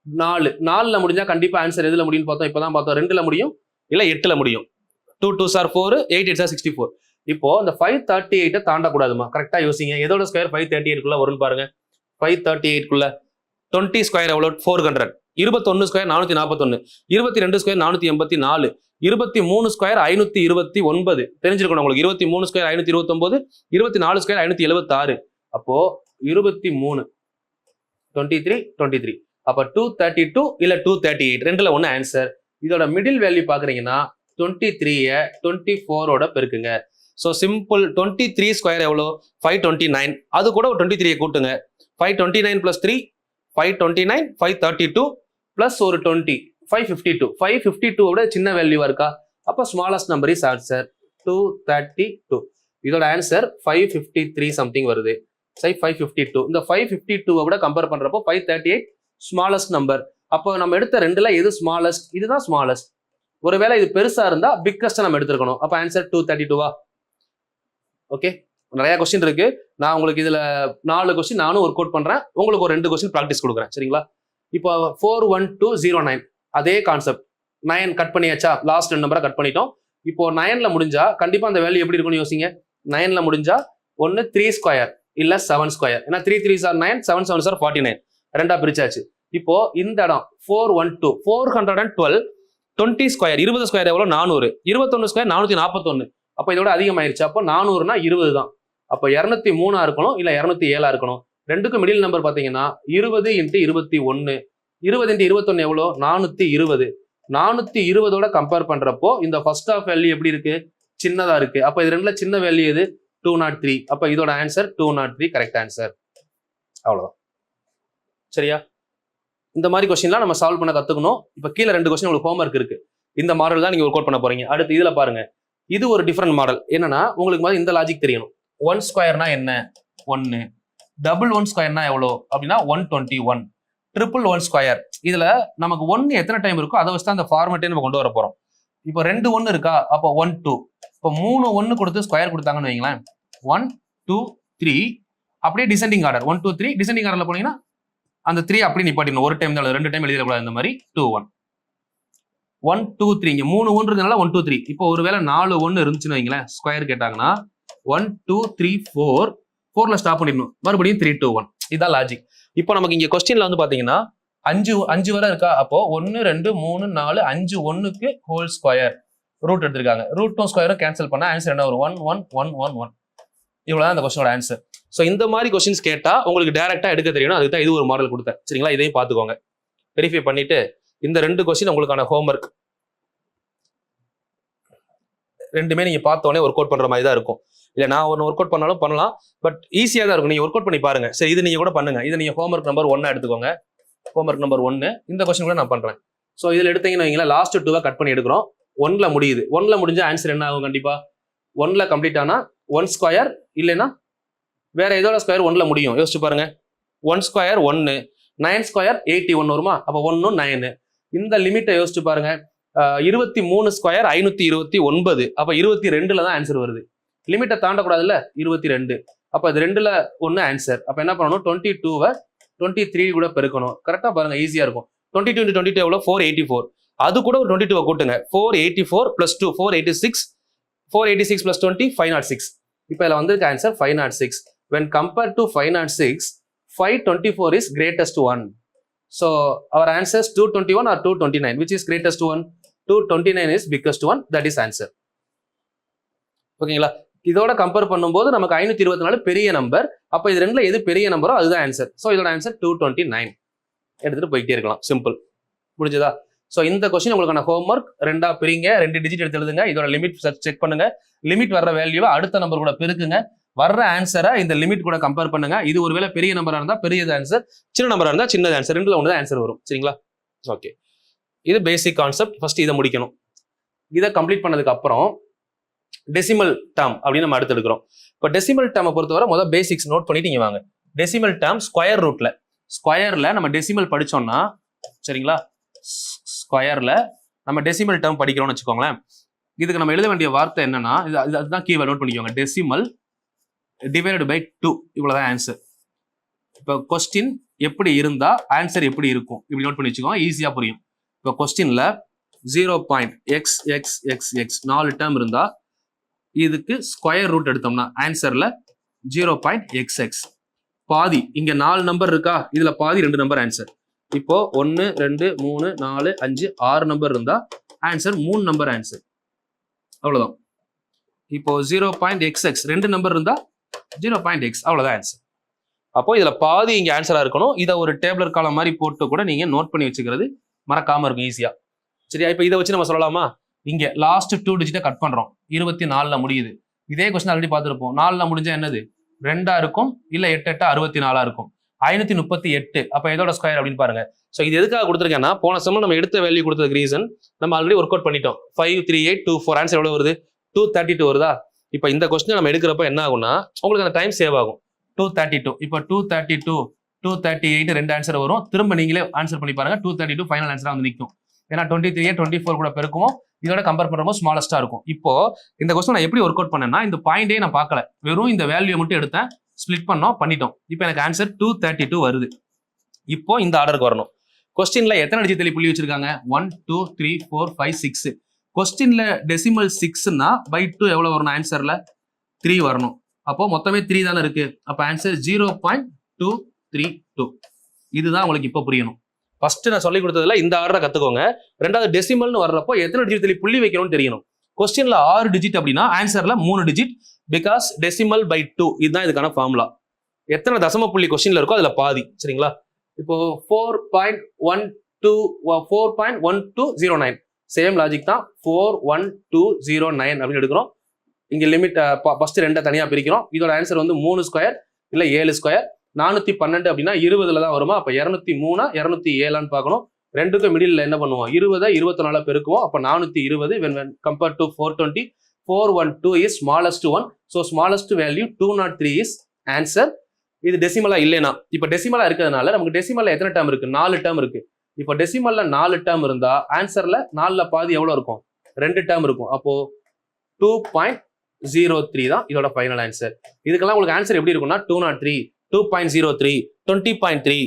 [SPEAKER 3] 4ல முடிஞ்சா கண்டிப்பா ஆன்சர் எதுல முடியும்னு பார்த்தோம். இப்பதான் பார்த்தோம் 2ல முடியும், இல்ல 8ல முடியும். 2 2 சார் 4, 8 8 சார் 64. இப்போ இந்த 538 தாண்டக்கூடாதுமா. கரெக்டா யோசிங்க. எதோட ஸ்கொயர் 538 குள்ள வரும்னு பாருங்க. 538 குள்ள 20 ஸ்கொயர் எவ்வளோ 400, 21 ஸ்கொயர் 441, 22 ஸ்கொயர் 484, 23 ஸ்கொயர் 529 தெரிஞ்சிருக்கணும் உங்களுக்கு. 23 ஸ்கொயர் 529, 24 ஸ்கொயர் 576. அப்போ 23 23 23. அப்போ 232 இல்ல 238 ரெண்டுல ஒண்ணு ஆன்சர். இதோட மிடில் வேல்யூ பாக்குறீங்கன்னா 23 24 பெருக்குங்க. ஸோ சிம்பிள் 23 ஸ்கொயர் எவ்வளோ 529. அது கூட ஒரு 23 கூட்டுங்க. 529 + 3 529 532 ப்ளஸ் ஒரு 20 552. 552 விட சின்ன வேல்யூவா இருக்கா? அப்போ ஸ்மாலஸ்ட் நம்பர் இஸ் ஆன்சர் 232. இதோட ஆன்சர் 553 சம்திங் வருது. சரி 552. இந்த 552 விட கம்பேர் பண்றப்போ 538 ஸ்மாலஸ்ட் நம்பர். அப்போ நம்ம எடுத்த ரெண்டுல எது ஸ்மாலஸ்ட்? இதுதான் ஸ்மாலஸ்ட். ஒருவேளை இது பெருசா இருந்தா பிக்கஸ்ட் நம்ம எடுத்துக்கணும். அப்ப ஆன்சர் 232வா? ஓகே, நிறைய கொஸ்டின் இருக்கு. நான் உங்களுக்கு இதுல 4 கொஸ்டின் நானும் ஒர்க் அவுட் பண்றேன். உங்களுக்கு ஒரு 2 கொஸ்டின் ப்ராக்டிஸ் கொடுக்குறேன். சரிங்களா? இப்போ 41209 அதே கான்செப்ட். 9 கட் பண்ணியாச்சா? லாஸ்ட் 2 நம்பரை கட் பண்ணிட்டோம். இப்போ 9ல முடிஞ்சா கண்டிப்பா அந்த வேல்யூ எப்படி இருக்கும்னு யோசிங்க. 9ல முடிஞ்சா ஒன்னு 3 ஸ்கொயர் இல்ல 7 ஸ்கொயர். ஏன்னா 3 3s are 9, 7 7s are 49. ரெண்டா பிரிச்சாச்சு. இப்போ இந்த இடம் 412 412 20 ஸ்கொயர் 20 ஸ்கொயர் எவ்வளோ 400. 21 ஸ்கொயர் 441. அப்போ இதோட அதிகமாயிருச்சு. அப்போ 400னா 20 தான். அப்போ 203 இருக்கணும் இல்ல 207 இருக்கணும். ரெண்டுக்கும் மிடில் நம்பர் பாத்தீங்கன்னா 20 × 21. 20 × 21 எவ்வளோ 420. 420ஓட கம்பேர் பண்றப்போ இந்த ஃபர்ஸ்ட் ஆஃப் வேல்யூ எப்படி இருக்கு? சின்னதா இருக்கு. அப்போ இது ரெண்டுல சின்ன வேல்யூ எது? 203. அப்போ இதோட ஆன்சர் 203 கரெக்ட் ஆன்சர். அவ்வளவுதான். சரியா? இந்த மாதிரி கொஸ்டின்லாம் நம்ம சால்வ் பண்ண கத்துக்கணும். இப்போ கீழே 2 கொஸ்டின் உங்களுக்கு ஹோம்ஒர்க் இருக்கு. இந்த மாடல் தான் நீங்க ஒர்க் அவுட் பண்ண போறீங்க. அடுத்து இதுல பாருங்க, இது ஒரு டிஃபரெண்ட் மாடல். என்னன்னா உங்களுக்கு மாதிரி இந்த லாஜிக் தெரியணும். 1 ஸ்கொயர்னா என்ன? 1. டபுள் 1 ஸ்கொயர்னா எவ்வளோ அப்படின்னா 121. Triple 1 square. இதுல நமக்கு 1 எத்தனை டைம் இருக்கோ அதை வச்சு தான் அந்த ஃபார்மேட்டே நம்ம கொண்டு வர போறோம். இப்போ 2 1 இருக்கா? அப்போ 1 2. இப்போ 3 1 கொடுத்து ஸ்கொயர் கொடுத்தாங்கன்னு வைங்களேன். 1 2 3 அப்படியே டிசெண்டிங் ஆர்டர் 1 2 3 டிசெண்டிங் ஆர்டர்ல போனீங்கன்னா அந்த 3 அப்படி நிப்பாட்டிடணும். ஒரு டைம் தான், 2 டைம் எழுதிடக்கூடாது. இந்த மாதிரி 2 1 1 2 3 இங்க 3 1 இருந்தனால 1 2 3. இப்போ ஒருவேளை 4 1 இருந்துச்சுன்னு வைங்களேன், ஸ்கொயர் கேட்டாங்கன்னா 1 2 3 4 4ல ஸ்டாப் பண்ணிடணும். மறுபடியும் 3 2 1. இதான் லாஜிக். இப்போ நமக்கு இங்க கொஸ்டின்ல வந்து பாத்தீங்கன்னா 5 வரை இருக்கா? அப்போ 1 2 3 4 5 1க்கு ஹோல் ஸ்கொயர் ரூட் எடுத்திருக்காங்க. ரூட்டும் ஸ்கொயரும் கேன்சல் பண்ணா ஆன்சர் என்ன வரும்? 1 1 1 1 1. இவ்வளவுதான் அந்த கொஸ்டினோட ஆன்சர். ஸோ இந்த மாதிரி கொஸ்டின்ஸ் கேட்டா உங்களுக்கு டைரக்டா எடுக்க தெரியணும். அதுக்கு தான் இது ஒரு மாடல் கொடுத்தேன். சரிங்களா? இதையும் பார்த்துக்கோங்க. வெரிஃபை பண்ணிட்டு இந்த 2 கொஸ்டின் உங்களுக்கான ஹோம்ஒர்க். ரெண்டுமே நீங்க பார்த்தோன்னே ஒர்க் அவுட் பண்ற மாதிரி தான் இருக்கும். இல்ல நான் ஒன்று ஒர்க் அவுட் பண்ணாலும் பண்ணலாம், பட் ஈஸியா தான் இருக்கும். நீங்க ஒர்க் அவுட் பண்ணி பாருங்க. சரி, இது நீங்க கூட பண்ணுங்க. இது நீங்க ஹோம்ஒர்க் நம்பர் 1 எடுத்துக்கோங்க. ஹோம்ஒர்க் நம்பர் 1 இந்த கொஸ்டின் கூட நான் பண்றேன். ஸோ இதுல எடுத்தீங்கன்னு வைங்களேன், லாஸ்ட் 2 கட் பண்ணி எடுக்கிறோம். 1ல முடியுது. 1ல முடிஞ்ச ஆன்சர் என்ன ஆகும்? கண்டிப்பா 1ல கம்ப்ளீட் ஆனா 1 ஸ்கொயர் இல்லைன்னா வேற ஏதோட ஸ்கொயர் 1ல முடியும். யோசிச்சு பாருங்க. 1 ஸ்கொயர் 1, 9 ஸ்கொயர் 81 வருமா? அப்போ 1 9. இந்த லிமிட்டை யோசிச்சு பாருங்க. 23 ஸ்கொயர் 529. அப்போ 22ல தான் ஆன்சர் வருது. லிமிட்டை தாண்டக்கூடாதுல்ல, 22. அப்போ இது 2ல 1 ஆன்சர். அப்போ என்ன பண்ணணும்? 22வை 23 கூட பெருக்கணும். கரெக்டா பாருங்க, ஈஸியா இருக்கும். 22 × 22 எவ்வளோ? 484. அது கூட ஒரு 22 கூட்டுங்க. 484 + 2 486. 486 + 20 506. இப்போ இதில் வந்திருக்க answer 506. When compared to 506, 524 is greatest one. So our answer is 221 or 229. Which is greatest one? 229 is biggest one. That is answer. ஓகேங்களா? இதோட கம்பேர் பண்ணும்போது நமக்கு 524 பெரிய நம்பர். அப்போ இது ரெண்டுல எது பெரிய நம்பரோ அதுதான் ஆன்சர். ஸோ இதோட ஆன்சர் 229. எடுத்துட்டு போயிட்டே இருக்கலாம். சிம்பிள். முடிஞ்சதா? ஸோ இந்த கொஸ்டின் உங்களுக்கான ஹோம்ஒர்க். 2ஆ பிரிங்க, 2 டிஜிட் எடுத்து எழுதுங்க. இதோட லிமிட் செக் பண்ணுங்க. லிமிட் வர்ற வேல்யூவை அடுத்த நம்பர் கூட பெருக்குங்க. வர்ற ஆன்சரை இந்த லிமிட் கூட கம்பேர் பண்ணுங்க. இது ஒருவேளை பெரிய நம்பரா இருந்தா பெரியது ஆன்சர், சின்ன நம்பரா இருந்தா சின்னது ஆன்சர். ரெண்டுல ஒன்று தான் ஆன்சர் வரும். சரிங்களா? ஓகே, இது பேசிக் கான்செப்ட். ஃபர்ஸ்ட் இதை முடிக்கணும். இதை கம்ப்ளீட் பண்ணதுக்கு அப்புறம் டெசிமல் டேர்ம் அப்படின்னு நம்ம அடுத்து எடுக்கிறோம். இப்போ டெசிமல் டேர்மை பொறுத்தவரை முதல் பேசிக்ஸ் நோட் பண்ணிட்டு இங்க வாங்க. டெசிமல் டேர்ம் ஸ்கொயர் ரூட்ல, ஸ்கொயர்ல நம்ம டெசிமல் படிச்சோம்னா, சரிங்களா, ஸ்கொயர்ல நம்ம டெசிமல் டேர்ம் படிக்கிறோம்னு வச்சுக்கோங்களேன். இதுக்கு நம்ம எழுத வேண்டிய வார்த்தை என்னன்னா, அதுதான் கீவேர்ட் நோட் பண்ணிக்கோங்க. Decimal divided by 2. இவ்வளவுதான் ஆன்சர். இப்போ கொஸ்டின் எப்படி இருந்தா ஆன்சர் எப்படி இருக்கும் இப்படி நோட் பண்ணி வச்சுக்கோங்க, ஈஸியா புரியும். இப்போ கொஸ்டின்ல 0.xxxx 4 டேர்ம் இருந்தா இதுக்கு ஸ்கொயர் ரூட் எடுத்தோம்னா ஆன்சர்ல 0.xx பாதி. இங்க 4 நம்பர் இருக்கா, இதுல பாதி 2 நம்பர் ஆன்சர். இப்போ 1 2 3 4 5 6 நம்பர் இருந்தா ஆன்சர் 3 நம்பர் ஆன்சர். அவ்வளவுதான். இப்போ 0.xx 2 நம்பர் இருந்தா 0.x அவ்வளவுதான் ஆன்சர். அப்போ இதுல பாதி இங்க ஆன்சரா இருக்கணும். இதை ஒரு டேபிளர் காலம் மாதிரி போட்டு கூட நீங்க நோட் பண்ணி வச்சுக்கிறது மறக்காம இருக்கும் ஈஸியா. சரியா? இப்போ இதை வச்சு நம்ம சொல்லலாமா? இங்க லாஸ்ட் 2 டிஜிட்டை கட் பண்றோம், 24ல முடியுது. இதே கொஸ்டின் ஆல்ரெடி பார்த்துருப்போம். 4ல முடிஞ்சா என்னது 2ஆ இருக்கும், இல்ல 8 8 64ஆ இருக்கும். 538. அப்ப எதோட ஸ்கொயர் அப்படின்னு பாருங்க. ஸோ இது எதுக்காக கொடுத்துருக்கேன்னா, போன செம்ல நம்ம எடுத்த வேல்யூ கொடுத்ததுக்கு ரீசன் நம்ம ஆல்ரெடி ஒர்க் அவுட் பண்ணிட்டோம். 53824 ஆன்சர் எவ்வளவு வருது? 232 வருதா? இப்போ இந்த கொஸ்டின் நம்ம எடுக்கிறப்ப என்ன ஆகும்னா, உங்களுக்கு அந்த டைம் சேவ் ஆகும். 232. இப்போ 232 238 ரெண்டு ஆன்சர் வரும். திரும்ப நீங்களே ஆன்சர் பண்ணி பாருங்க. 232 ஃபைனல் ஆன்சரா வந்து நிற்கும். ஏன்னா 23 24 கூட பெருக்கும், இதோட கம்பேர் பண்ணும்போது ஸ்மாலஸ்டா இருக்கும். இப்போ இந்த கொஸ்டின் நான் எப்படி ஒர்க் அவுட் பண்ணேன்னா, இந்த பாயிண்டே நான் பார்க்கல, வெறும் இந்த வேல்யூ மட்டும் எடுத்தேன், ஸ்பிளிட் பண்ணிட்டோம். இப்போ எனக்கு ஆன்சர் 232 வருது. இப்போ இந்த ஆர்டருக்கு வரணும். கொஸ்டின்ல எத்தனை டிஜிட் புள்ளி வச்சிருக்காங்க? 1 2 3 4 5 6. கொஸ்டின்ல டெசிமல் 6னா பை 2 எவ்வளவு வரணும்? ஆன்சர்ல 3 வரணும். அப்போ மொத்தமே 3 தானே இருக்கு. அப்ப ஆன்சர் 0.232. இதுதான் உங்களுக்கு இப்போ புரியணும். ஃபர்ஸ்ட் நான் சொல்லி கொடுத்ததுல இந்த ஆர்டரை கத்துக்கோங்க. ரெண்டாவது டெசிமல்னு வர்றப்போ எத்தனை டிஜிட் புள்ளி வைக்கணும்னு தெரியணும். கொஸ்டின்ல 6 டிஜிட் அப்படின்னா ஆன்சர்ல 3 டிஜிட், பிகாஸ் டெசிமல் பை 2. இதுதான் இதுக்கான ஃபார்முலா. எத்தனை தசம புள்ளி கொஸ்டின்ல இருக்கோ அதுல பாதி. சரிங்களா? இப்போ 4.1209 சேம் லாஜிக் தான். 41209 அப்படின்னு எடுக்கிறோம். இங்க லிமிட் ஃபர்ஸ்ட் 2 தனியா பிரிக்கிறோம். இதோட ஆன்சர் வந்து 3 ஸ்கொயர் இல்ல 7 ஸ்கொயர். 412 அப்படின்னா 20ல தான் வருமா? அப்ப 203 207 பார்க்கணும். ரெண்டுக்கும் மிடில் என்ன பண்ணுவோம்? 20 24 பெருக்குவோம். அப்ப 420 when compared to 420. 412 is smallest one. So smallest value 203 is answer. இது டெசிமலா இல்லைனா, இப்ப டெசிமலா இருக்கிறதுனால நமக்கு டெசிமல்ல எத்தனை டேர்ம் இருக்கு? 4 டேர்ம் இருக்கு. இப்போ டெசிமல்ல 4 டேர்ம் இருந்தா ஆன்சர்ல 4ல பாதி எவ்வளவு இருக்கும்? 2 டேர்ம் இருக்கும். அப்போ 2.03 தான் இதோட ஃபைனல் ஆன்சர். இதுக்கெல்லாம் உங்களுக்கு ஆன்சர் எப்படி இருக்கும்னா 203, 2.03, 20.3,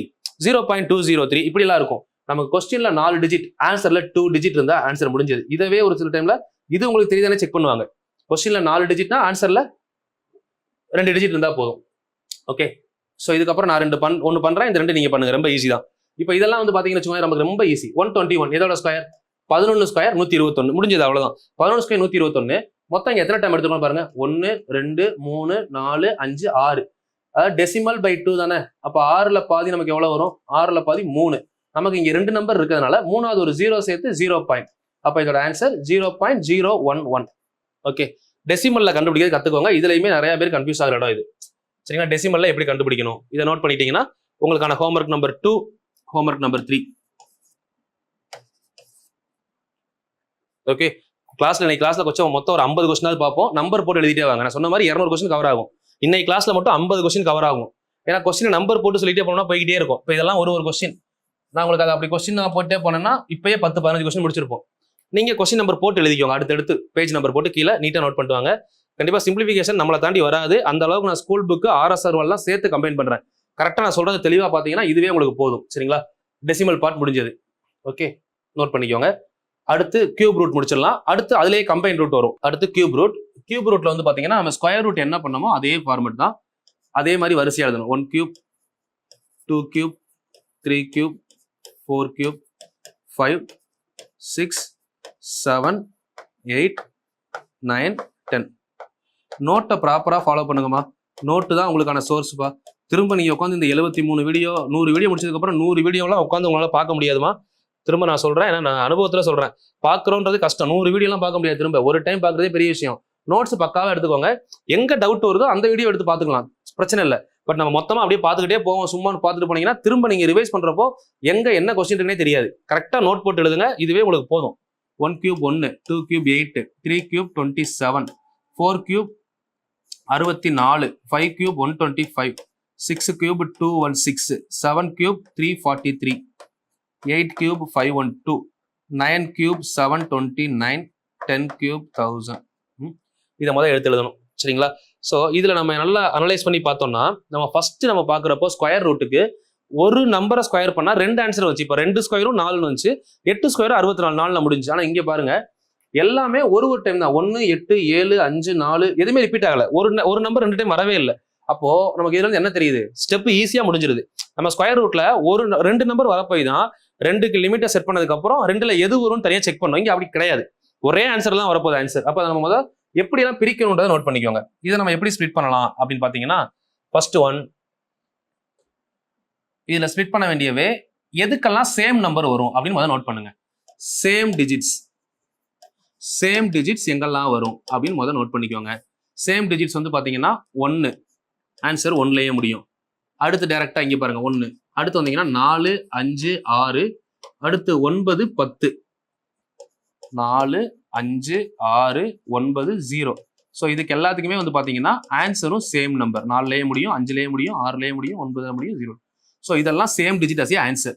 [SPEAKER 3] 0.203 இப்படி எல்லாம் இருக்கும். நமக்கு கொஸ்டின்ல 4 டிஜிட், ஆன்சர்ல 2 டிஜிட் இருந்தா ஆன்சர் முடிஞ்சது. இதவே ஒரு சில டைம்ல இது உங்களுக்கு தெரியுதானே செக் பண்ணுவாங்க. கொஸ்டின்ல 4 டிஜிட்னா ஆன்சர்ல 2 டிஜிட் இருந்தா போதும். ஓகே, ஸோ இதுக்கப்புறம் நான் ஒன்று பண்றேன், இந்த 2 நீங்க பண்ணுங்க. ரொம்ப ஈஸி தான். இப்போ இதெல்லாம் வந்து பாத்தீங்கன்னு வச்சுக்கோங்க, நமக்கு ரொம்ப ஈஸி. 121 எதோட ஸ்கொயர்? 11 ஸ்கொயர் 121 முடிஞ்சது, அவ்வளவுதான். 11 ஸ்கொயர் 121. மொத்தம் இங்க எத்தனை டைம் எடுத்துக்கணும் பாருங்க. 1 2 3 4 5 6. அதாவது டெசிமல் பை 2 தானே. அப்ப 6ல பாதி நமக்கு எவ்வளவு வரும்? 6ல பாதி 3. நமக்கு இங்க 2 நம்பர் இருக்கிறதுனால 3வது ஒரு 0 சேர்த்து 0 பாயிண்ட். அப்ப இதோட ஆன்சர் 0.011. ஓகே, டெசிமல்ல கண்டுபிடிக்கிறது கத்துக்கோங்க. இதுலயுமே நிறைய பேர் கன்ஃபியூஸ் ஆகிற இடம் இது. சரிங்களா? டெசிமல்ல எப்படி கண்டுபிடிக்கணும் இதை நோட் பண்ணிட்டீங்கன்னா உங்களுக்கான homework number 2, homework number 3. Okay, கிளாஸ்ல கொஞ்சம் மொத்தம் ஒரு 50 கொஸ்டினாவது பார்ப்போம். நம்பர் போட்டு எழுதிட்டே வாங்க. நான் சொன்ன மாதிரி 200 கொஸ்டின் கவர் ஆகும். இன்னைக்கு கிளாஸ்ல மட்டும் 50 கொஸ்டின் கவர் ஆகும். ஏன்னா கொஸ்டின் நம்பர் போட்டு சொல்லிட்டே போனோம்னா போய்கிட்டே இருக்கும். இப்போ இதெல்லாம் ஒரு கொஸ்டின் நான் உங்களுக்கு அதை அப்படி கொஸ்டின் நான் போட்டே போனேன்னா இப்பயே 10-15 கொஸ்டின் முடிச்சிருப்போம். நீங்க கொஸ்டின் நம்பர் போட்டு எழுதிக்கோங்க. அடுத்தடுத்து பேஜ் நம்பர் போட்டு கீழே நீட்டா நோட் பண்ணிட்டு வாங்க. கண்டிப்பா சிம்பிளிஃபிகேஷன் நம்மளை தாண்டி வராது. அந்த அளவுக்கு நான் ஸ்கூல் புக்கு RSR எல்லாம் சேர்த்து கம்பைன் பண்றேன். கரெக்டா நான் சொல்றது தெளிவா பாத்தீங்கன்னா இதுவே உங்களுக்கு போதும். சரிங்களா? டெசிமல் பார்ட் முடிஞ்சது. ஓகே, நோட் பண்ணிக்கோங்க. அடுத்து கியூப் ரூட் முடிச்சிடலாம். அடுத்து அதுலேயே கம்பைன் ரூட் வரும். அடுத்து கியூப் ரூட். கியூப் ரூட்ல வந்து பாத்தீங்கன்னா நம்ம ஸ்கொயர் ரூட் என்ன பண்ணமோ அதே ஃபார்மெட் தான். அதே மாதிரி வரிசையா எழுதணும். 1 கியூப், 2 கியூப், 3 கியூப், 4 கியூப், 5 6 7 8 9 10. நோட்டை ப்ராப்பரா ஃபாலோ பண்ணுங்கம்மா. நோட்டு தான் உங்களுக்கான சோர்ஸ்ப்பா. திரும்ப நீங்க உட்காந்து இந்த 73 வீடியோ 100 வீடியோ முடிச்சதுக்கு அப்புறம் 100 வீடியோலாம் உட்காந்து உங்களால பார்க்க முடியாதுமா. திரும்ப நான் சொல்றேன், ஏன்னா நான் அனுபவத்துல சொல்றேன். பாக்குறோன்றது கஷ்டம். 100 வீடியோலாம் பார்க்க முடியாது. திரும்ப ஒரு டைம் பாக்குறதே பெரிய விஷயம். நோட்ஸ் பக்காவா எடுத்துக்கோங்க. எங்க டவுட் வருதோ அந்த வீடியோ எடுத்து பாத்துக்கலாம், பிரச்சனை இல்லை. பட் நம்ம மொத்தமா அப்படியே பார்த்துக்கிட்டே போவோம், சும்மா பார்த்துட்டு போனீங்கன்னா திரும்ப நீங்க ரிவைஸ் பண்றப்போ எங்க என்ன கொஸ்டின் இருக்குன்னே தெரியாது. கரெக்டா நோட் போட்டு எழுதுங்க, இதுவே உங்களுக்கு போதும். 1 cube 1, 2 cube 8, 3 cube 27, 4 cube 64, 5 cube 125, 6 cube 216, 7 cube 343, 8 cube 512, 9 cube 729, 10 cube 1000. இதை முதல்ல எடுத்து எழுதணும். சரிங்களா? ஸோ இதுல நம்ம நல்லா அனலைஸ் பண்ணி பார்த்தோம்னா நம்ம ஃபர்ஸ்ட் நம்ம பார்க்குறப்போ ஸ்கொயர் ரூட்டுக்கு ஒரு நம்பரை ஸ்கொயர் பண்ணா 2 ஆன்சர் வந்துச்சு. இப்போ 2 ஸ்கொயரும் 4 வந்துச்சு. 8 ஸ்கொயரும் 64 4ல முடிஞ்சு. ஆனா இங்க பாருங்க எல்லாமே ஒரு டைம் தான். 1 8 7 5 4 எதுவுமே ரிப்பீட் ஆகல. ஒரு நம்பர் 2 டைம் வரவே இல்லை. அப்போ நமக்கு இதுல இருந்து என்ன தெரியுது? ஸ்டெப் ஈஸியா முடிஞ்சிருது. நம்ம ஸ்கொயர் ரூட்ல 2 நம்பர் வரப்போய் தான் 2க்கு லிமிட்டை செட் பண்ணதுக்கு அப்புறம் 2ல எது வரும்னு தனியா செக் பண்ணோம். இங்க அப்படி கிடையாது. ஒரே ஆன்சர் தான் வரப்போகுது ஆன்சர். அப்ப நம்ம முதல்ல எப்படி எல்லாம் பிரிக்கணும்ன்றதை நோட் பண்ணிக்கோங்க. இதை நம்ம எப்படி ஸ்பிளிட் பண்ணலாம் அப்படின்னு பாத்தீங்கன்னா ஃபர்ஸ்ட் ஒன், இதுல ஸ்பிளிட் பண்ண வேண்டியவே எதுக்கெல்லாம் சேம் நம்பர் வரும் அப்படின்னு முதல்ல நோட் பண்ணுங்க. சேம் டிஜிட்ஸ் சேம் டிஜிட்ஸ் எங்கெல்லாம் வரும் அப்படின்னு முதல்ல நோட் பண்ணிக்கோங்க. சேம் டிஜிட்ஸ் வந்து பார்த்தீங்கன்னா 1, ஆன்சர் 1லயே முடியும். அடுத்து டைரக்டா இங்கே பாருங்க 1, அடுத்து வந்தீங்கன்னா 4, 5, 6, அடுத்து 9, 10, 4, 5, 6, 9, 0. ஸோ இதுக்கு எல்லாத்துக்குமே வந்து பார்த்தீங்கன்னா ஆன்சரும் சேம் நம்பர். 4லயே முடியும், 5லயே முடியும், 6லயே முடியும், 9 முடியும், 0. ஸோ இதெல்லாம் same digit as answer.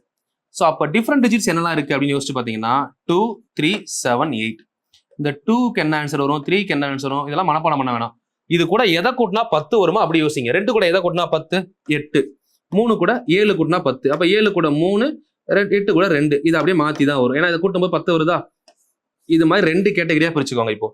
[SPEAKER 3] So அப்போ டிஃப்ரெண்ட் டிஜிட்ஸ் என்னெல்லாம் இருக்கு அப்படின்னு யோசிச்சு பார்த்தீங்கன்னா 2, 3, 7, 8. இந்த 2க்கு என்ன ஆன்சர் வரும், 3க்கு என்ன ஆன்சர் வரும், இதெல்லாம் மனப்பாடம் பண்ண வேணாம். இது கூட எதை கூட்டினா 10 வருமா அப்படி யோசிங்க. 2 கூட எதை கூட்டினா 10, 8. 3 கூட 7 கூட்டினா 10. அப்ப 7 கூட 3, 8 கூட 2. இது அப்படியே மாத்தி தான் வரும். ஏன்னா இதை கூட்டும் போது 10 வருதா. இது மாதிரி 2 கேட்டகரியா பிரிச்சுக்கோங்க. இப்போ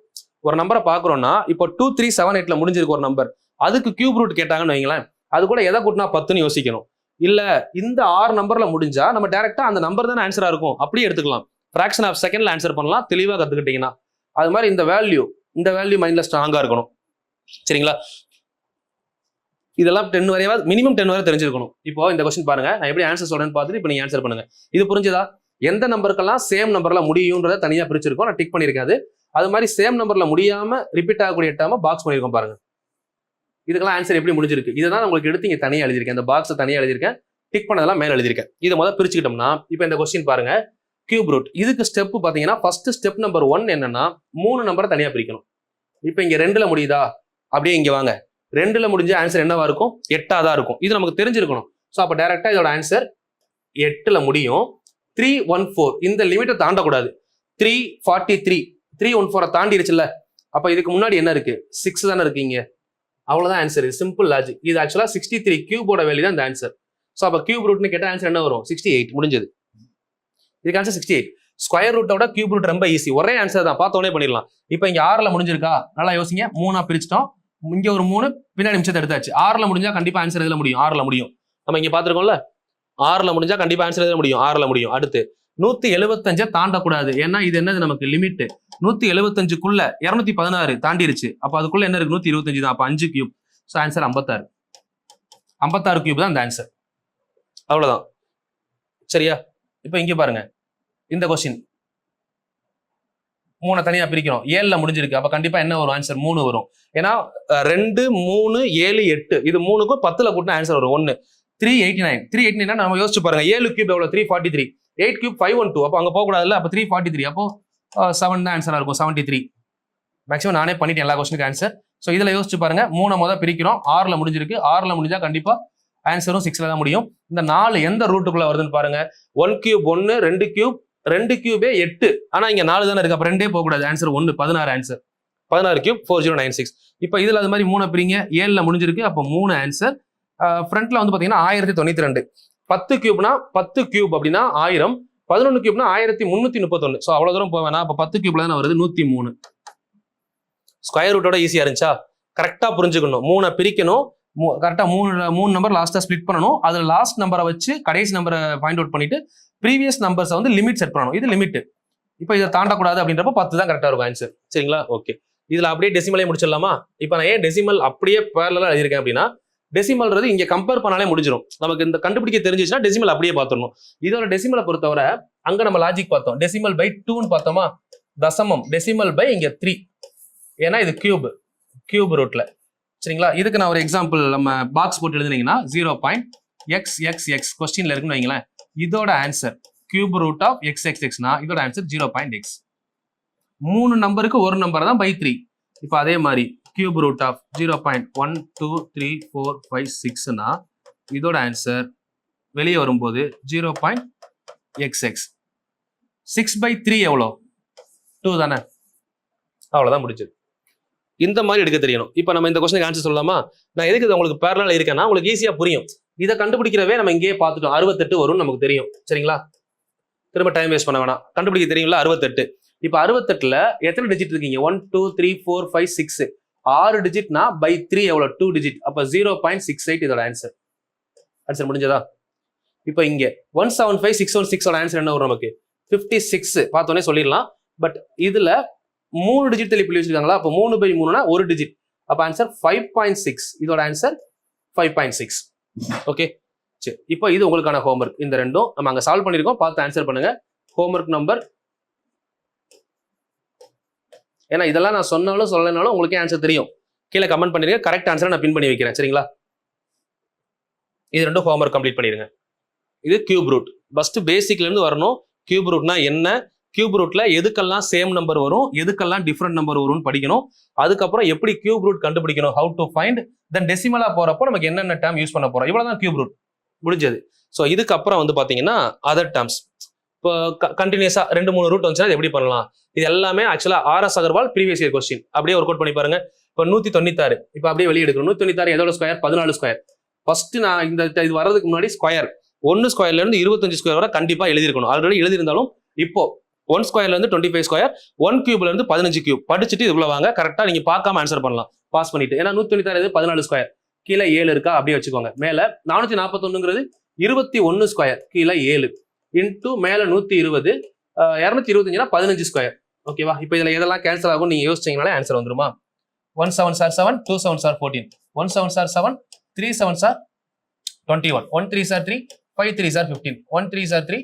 [SPEAKER 3] ஒரு நம்பரை பாக்குறோம்னா இப்போ 2, 3, 7, 8ல முடிஞ்சிருக்கு ஒரு நம்பர். அதுக்கு கியூப் ரூட் கேட்டாங்கன்னு வைங்களேன், அது கூட எதை கூட்டினா 10ன்னு யோசிக்கணும். இல்ல இந்த 6 நம்பர்ல முடிஞ்சா நம்ம டைரக்டா அந்த நம்பர் தானே ஆன்சரா இருக்கும் அப்படியே எடுத்துக்கலாம். ஃபிராக்ஷன் ஆஃப் செகண்ட்ல ஆன்சர் பண்ணலாம். தெளிவா கத்துக்கிட்டீங்கன்னா அது மாதிரி இந்த வேல்யூ மைண்ட்ல ஸ்ட்ராங்கா இருக்கணும். சரிங்களா? இதெல்லாம் 10 வரையாவது மினிமம் 10 வரை தெரிஞ்சிருக்கணும். இப்போ இந்த கொஸ்டின் பாருங்க, நான் எப்படி ஆன்சர் சொல்றேன்னு பார்த்துட்டு இப்போ நீங்க ஆன்சர் பண்ணுங்க. இது புரிஞ்சுதா? எந்த நம்பருக்கெல்லாம் சேம் நம்பர்ல முடியும்ன்றத தனியா பிரிச்சிருக்கோம், நான் டிக் பண்ணிருக்காது. அது மாதிரி சேம் நம்பர்ல முடியாம ரிப்பீட் ஆகக்கூடிய டேர்மை பாக்ஸ் பண்ணிருக்கோம் பாருங்க. இதுக்கெல்லாம் ஆன்சர் எப்படி முடிஞ்சிருக்கு, இதுதான் உங்களுக்கு எடுத்து இங்க தனியா எழுதியிருக்கேன். இந்த பாக்ஸ் தனியா எழுதியிருக்கேன், டிக் பண்ணதெல்லாம் மேல எழுதியிருக்கேன். இதை முதல்ல பிரிச்சுக்கிட்டோம்னா இப்போ இந்த கொஸ்டின் பாருங்க, கியூப் ரூட். இதுக்கு ஸ்டெப் பாத்தீங்கன்னா ஃபர்ஸ்ட் ஸ்டெப் நம்பர் 1 என்னன்னா 3 நம்பரை தனியா பிரிக்கணும். இப்போ இங்க 2ல முடியுதா, அப்படியே இங்க வாங்க. 2ல முடிஞ்ச ஆன்சர் என்னவா இருக்கும், 8ஆ தான் இருக்கும். இது நமக்கு தெரிஞ்சிருக்கணும். ஸோ அப்போ டைரக்டா இதோட ஆன்சர் 8ல முடியும். 314 இந்த லிமிட்டை தாண்டக்கூடாது. 343 314 தாண்டிடுச்சுல்ல. அப்ப இதுக்கு முன்னாடி என்ன இருக்கு, 6 தானே இருக்கீங்க. அவ்வளவுதான் ஆன்சர். இது சிம்பிள் லாஜிக். இது ஆக்சுவலா 63 கியூபோட வேல்யூ தான் இந்த ஆன்சர். ஸோ அப்போ கியூப் ரூட்னு கேட்ட ஆன்சர் என்ன வரும், 68. முடிஞ்சது. இதுக்கு ஆன்சர் 68. ஸ்கொயர் ரூட்டோட கியூப் ரூட் ரொம்ப ஈஸி, ஒரே ஆன்சர் தான், பார்த்தோன்னே பண்ணிடலாம். இப்போ இங்க 6ல முடிஞ்சிருக்கா, நல்லா யோசிங்க. 3ஆ பிரிச்சிட்டோம், இங்க ஒரு 3 பின்னாடி நிமிஷத்தை எடுத்தாச்சு. 6ல முடிஞ்சா கண்டிப்பா ஆன்சர் எதுல முடியும், 6ல முடியும். நம்ம இங்க பாத்துருக்கோம்ல, 6ல முடிஞ்சா கண்டிப்பா ஆன்சர் எதுல முடியும், 6ல முடியும். அடுத்து 175 தாண்டக்கூடாது, ஏன்னா இது என்னது நமக்கு லிமிட். 175க்குள்ள 216 தாண்டிருச்சு. அப்ப அதுக்குள்ள என்ன இருக்கு, 125 தான். அப்ப 5 கியூப். So answer 56. 56 கியூப் தான் இந்த ஆன்சர். அவ்வளவுதான். சரியா? இப்ப இங்க பாருங்க, இந்த கொஸ்டின் 3 தனியா பிரிக்கிறோம். 7ல முடிஞ்சிருக்கு. அப்ப கண்டிப்பா என்ன வரும், ஆன்சர் 3 வரும். ஏன்னா 2, 3, 7, 8 இது 3க்கும் 10ல கூட்டினா ஆன்சர் வரும் 1. 389. 389 நம்ம யோசிச்சு பாருங்க, 7 கியூப் எவ்வளவு, 343. 8 கியூப் 512. அப்போ அங்க போக கூடாதுல்ல. அப்ப 343. அப்போ 7 தான் ஆன்சரா இருக்கும், 73. மேக்ஸிமம் நானே பண்ணிட்டேன் எல்லா கொஸ்டினுக்கு ஆன்சர். ஸோ இதுல யோசிச்சு பாருங்க, 3 முதல் பிரிக்கிறோம். 6ல முடிஞ்சிருக்கு. 6ல முடிஞ்சா கண்டிப்பா ஆன்சரும் 6ல தான் முடியும். இந்த 4 எந்த ரூட்டுக்குள்ள வருதுன்னு பாருங்க. 1 கியூப் 1, 2 கியூப் 2 கியூபே 8. ஆனா இங்க 4 தானே இருக்கு. அப்ப 2 போக கூடாது. Answer 1, 16 answer. 16 கியூப் 4096. இப்ப இதுல அது மாதிரி 3 பிரிங்க. 7ல முடிஞ்சிருக்கு. அப்ப 3 ஆன்சர். ஃப்ரண்ட்ல வந்து பாத்தீங்கன்னா 1092. 10 கியூப்னா 10 கியூப் அப்படின்னா 1000. 11 கியூப்னா 1331. ஸோ அவ்வளவு தூரம் போவேனா. அப்ப 10 கியூப்ல தானே வருது, 103. ஸ்கொயர் ரூட்டோட ஈஸியா இருந்துச்சா? கரெக்டா புரிஞ்சுக்கணும். 3 பிரிக்கணும், கரெக்டா 3 நம்பர் லாஸ்டா ஸ்பிளிட் பண்ணணும். அதுல லாஸ்ட் நம்பரை வச்சு கடைசி நம்பரை ஃபைண்ட் அவுட் பண்ணிட்டு ப்ரீவியஸ் நம்பர்ஸை வந்து லிமிட் செட் பண்ணணும். இது லிமிட். இப்போ இதை தாண்டக்கூடாது அப்படின்றப்ப 10 தான் கரெக்டா இருக்கும் ஆன்சர். சரிங்களா? ஓகே. இதுல அப்படியே டெசிமலே முடிச்சிடலாமா? இப்போ நான் ஏன் டெசிமல் அப்படியே பேரலா எழுதியிருக்கேன் அப்படின்னா, டெசிமல்ன்றது இங்க கம்பேர் பண்ணாலே முடிஞ்சிடும். நமக்கு இந்த கண்டுபிடிக்க தெரிஞ்சிச்சுன்னா டெசிமல் அப்படியே பார்த்துடணும். இதோட டெசிமலை பொறுத்தவரை அங்க நம்ம லாஜிக் பார்த்தோம். டெசிமல் பை 2ன்னு பார்த்தோமா, தசமம். டெசிமல் பை இங்க 3, ஏன்னா இது கியூப் ரூட்ல. சரிங்களா? இதுக்கு நான் ஒரு எக்ஸாம்பிள் நம்ம பாக்ஸ் போட்டு எழுதுனீங்கன்னா 0.xxx கொஸ்டின்ல இருக்குன்னு வைங்களேன். இதோட ஆன்சர் கியூப் ரூட் ஆஃப் xxxனா இதோட ஆன்சர் 0.x. 3 நம்பருக்கு ஒரு நம்பர் தான் பை 3. இப்போ அதே மாதிரி கியூப் ரூட் ஆஃப் 0.1 2 3 4 5 6னா இதோட ஆன்சர் வெளியே வரும்போது 0.xx. 6/3 எவ்வளோ, 2 தானே. அவ்வளவுதான் முடிஞ்சது. இந்த மாதிரி எடுக்க தெரியணும். இப்போ நம்ம இந்த கொஸ்டினுக்கு ஆன்சர் சொல்லலாமா? நான் எதுக்கு உங்களுக்கு பேரலா இருக்கேன்னா உங்களுக்கு ஈஸியா புரியும். இதை கண்டுபிடிக்கிறவே நம்ம இங்கேயே பார்த்துட்டோம். 68 வரும்னு நமக்கு தெரியும். சரிங்களா? திரும்ப டைம் வேஸ்ட் பண்ண வேணாம். கண்டுபிடிக்க தெரியுங்களா? 68. இப்போ 68ல எத்தனை டிஜிட் இருக்கீங்க? 1 2 3 4 5 6. 6 டிஜிட்னா பை 3 எவ்வளோ? 2 டிஜிட். அப்போ 0.68 இதோட ஆன்சர். ஆன்சர் முடிஞ்சதா? இப்போ இங்க 175616 ஆன்சர் என்ன வரும் நமக்கு? 56. பார்த்தோன்னே சொல்லிடலாம். பட் இதுல 3 டிஜிட் தள்ளி புள்ளி வச்சிருக்காங்களா? அப்போ 3/3னா 1 டிஜிட். அப்போ ஆன்சர் 5.6. இதோட ஆன்சர் 5.6. ஓகே. சரி, இப்போ இது உங்களுக்கான ஹோம்ஒர்க். இந்த ரெண்டும் நம்ம அங்க சால்வ் பண்ணிருக்கோம், பார்த்து ஆன்சர் பண்ணுங்க. ஹோம்ஒர்க் நம்பர் ஏன்னா இதெல்லாம் நான் சொன்னாலும் சொல்லனாலும் உங்களுக்கே ஆன்சர் தெரியும். கீழே கமெண்ட் பண்ணிருங்க, கரெக்ட் ஆன்சரை நான் பின் பண்ணி வைக்கிறேன். சரிங்களா? இது ரெண்டும் ஹோம்ஒர்க் கம்ப்ளீட் பண்ணிடுங்க. இது கியூப் ரூட். ஃபர்ஸ்ட் பேசிக்ல இருந்து வரணும். கியூப் ரூட்னா என்ன, கியூப் ரூட்ல எதுக்கெல்லாம் சேம் நம்பர் வரும், எதுக்கெல்லாம் டிஃப்ரெண்ட் நம்பர் வரும்னு படிக்கணும். அதுக்கப்புறம் எப்படி கியூப் ரூட் கண்டுபிடிக்கணும், ஹவு டு ஃபைண்ட், தென் டெசிமலா போறப்போ நமக்கு என்னென்ன டேர்ம் யூஸ் பண்ண போறோம், இவ்வளவுதான் கியூப் ரூட் முடிஞ்சது. ஸோ இதுக்கப்புறம் வந்து பாத்தீங்கன்னா அதர் டேர்ம்ஸ். இப்போ கண்டினியூஸா 2-3 ரூட் வந்துச்சுன்னா எப்படி பண்ணலாம், இது எல்லாமே ஆக்சுவலா RS Agarwal previous year question அப்படியே ஒர்க் அவுட் பண்ணி பாருங்க. இப்போ 196 இப்போ அப்படியே வெளியே எடுக்கணும். 196 எதோட ஸ்கொயர், 14 ஸ்கொயர். ஃபர்ஸ்ட் நான் இந்த இது வர்றதுக்கு முன்னாடி ஸ்கொயர் 1 ஸ்கொயர்ல இருந்து 25 ஸ்கொயர் வரை கண்டிப்பா எழுதிருக்கணும். ஆல்ரெடி எழுதியிருந்தாலும் இப்போ 1 ஸ்கொயர்ல இருந்து 25 ஸ்கொயர், 1 கியூப்ல இருந்து 15 கியூப் படிச்சுட்டு இதுக்குள்ள வாங்க. கரெக்டா நீங்க பார்க்காம ஆன்சர் பண்ணலாம் பாஸ் பண்ணிட்டு. ஏன்னா 196 14 ஸ்கொயர், கீழே 7 இருக்கா அப்படியே வச்சுக்கோங்க. மேல 441ங்கிறது 21 ஸ்கொயர், கீழே 7 இன்டூ மேல 120 225னா 15 ஸ்கொயர். ஓகேவா? இப்போ இதுல எதெல்லாம் கேன்சல் ஆகும் நீங்க யோசிச்சீங்கனாலே ஆன்சர் வந்துருமா? 1 7s are 7, 2 7s are 14, 1 7s are 7, 3 7s are 21, 1 3s are 3, 5 3s are 15, 1 3s are 3,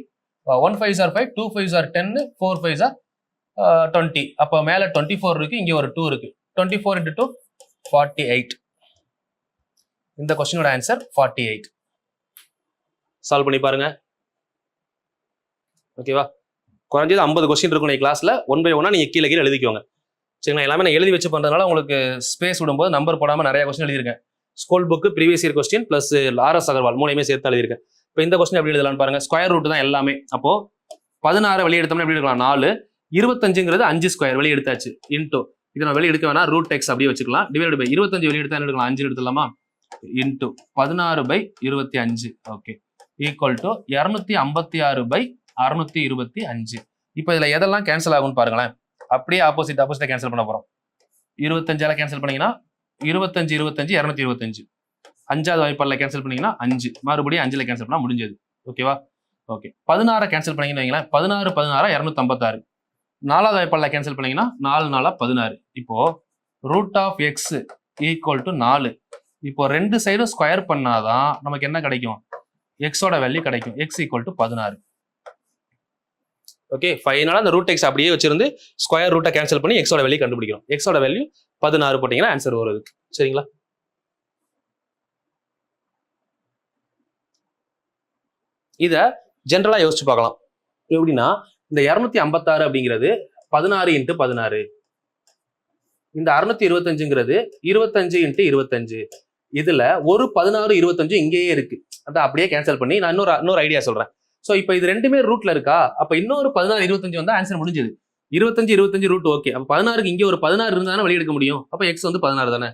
[SPEAKER 3] 1 5s are 5, 2 5s are 10, 4 5s are 20. அப்போ மேல 24 இருக்கு, இங்க ஒரு 2 இருக்கு. 24 into 2 48. இந்த கொஸ்டினோட ஆன்சர் 48. சால்வ் பண்ணி பாருங்க. ஓகேவா? குறைஞ்சது 50 கொஸ்டின் இருக்கும் நீங்க கிளாஸ்ல. 1 by 1 நீங்க கீழே எழுதிக்கோங்க. சரிங்களா? எல்லாமே நான் எழுதி வச்சு பண்றதுனால உங்களுக்கு ஸ்பேஸ் விடும்போது நம்பர் போடாம நிறைய கொஸ்டின் எழுதியிருக்கேன். School book, previous year question plus RS Agarwal 3மே சேர்த்து எழுதியிருக்கேன். இப்போ இந்த கொஸ்டின் எப்படி எழுதலாம்னு பாருங்க. ஸ்கொயர் ரூட் தான் எல்லாமே. அப்போ 16 வெளியே எடுத்தோம்னா எப்படி எடுக்கலாம், 4. 25ங்கிறது 5 ஸ்கொயர் வெளியே எடுத்தாச்சு. இன்டூ இதை நான் வெளியே எடுக்க வேணா, ரூட் எக்ஸ் அப்படியே வச்சுக்கலாம். டிவைட் பை 25 வெளியே எடுத்தா எடுக்கலாம், 5 எடுத்துலாமா? இன்டூ 16/25. Okay, equal to 256/625. இப்போ இதுல எதெல்லாம் கேன்சல் ஆகும்னு பாருங்களேன். அப்படியே ஆப்போசிட்டா கேன்சல் பண்ண போறோம். 25ஆல கேன்சல் பண்ணீங்கன்னா 25 25 225. 5வது வாய்ப்பால கேன்சல் பண்ணீங்கன்னா 5, மறுபடியும் 5ல கேன்சல் பண்ணா முடிஞ்சது. ஓகேவா? ஓகே, 16 கேன்சல் பண்ணீங்கன்னு வைங்களேன். 16 16 256. 4வது வாய்ப்பால கேன்சல் பண்ணீங்கன்னா 4 4 16. இப்போ root of x equal to 4. இப்போ 2 சைடும் ஸ்கொயர் பண்ணாதான் நமக்கு என்ன கிடைக்கும், எக்ஸோட வேல்யூ கிடைக்கும். X equal to 16. ஓகே, ஃபைனலா அந்த ரூட் எக்ஸ் அப்படியே வச்சிருந்து ஸ்கொயர் ரூட்டை கேன்சல் பண்ணி எக்ஸோட வேல்யூ கண்டுபிடிக்கணும். எக்ஸோட வேல்யூ 16 போட்டீங்கன்னா ஆன்சர் வருது. சரிங்களா? இத ஜென்ரலா யோசிச்சு பார்க்கலாம். எப்படின்னா, இந்த 256 அப்படிங்கிறது 16 × 16, இந்த 625ங்கிறது 25 × 25. இதுல ஒரு 16 25 இங்கேயே இருக்கு. அதை அப்படியே கேன்சல் பண்ணி நான் இன்னொரு ஐடியா சொல்றேன். சோ இப்போ இது ரெண்டுமே ரூட்ல இருக்கா, அப்ப இன்னொரு 16 25 வந்தா ஆன்சர் முடிஞ்சது. 25 25 ரூட் ஓகே. அப்ப 16க்கு இங்க ஒரு 16 இருந்தா வெளியே எடுக்க முடியும். அப்ப எக்ஸ் வந்து 16 தானே.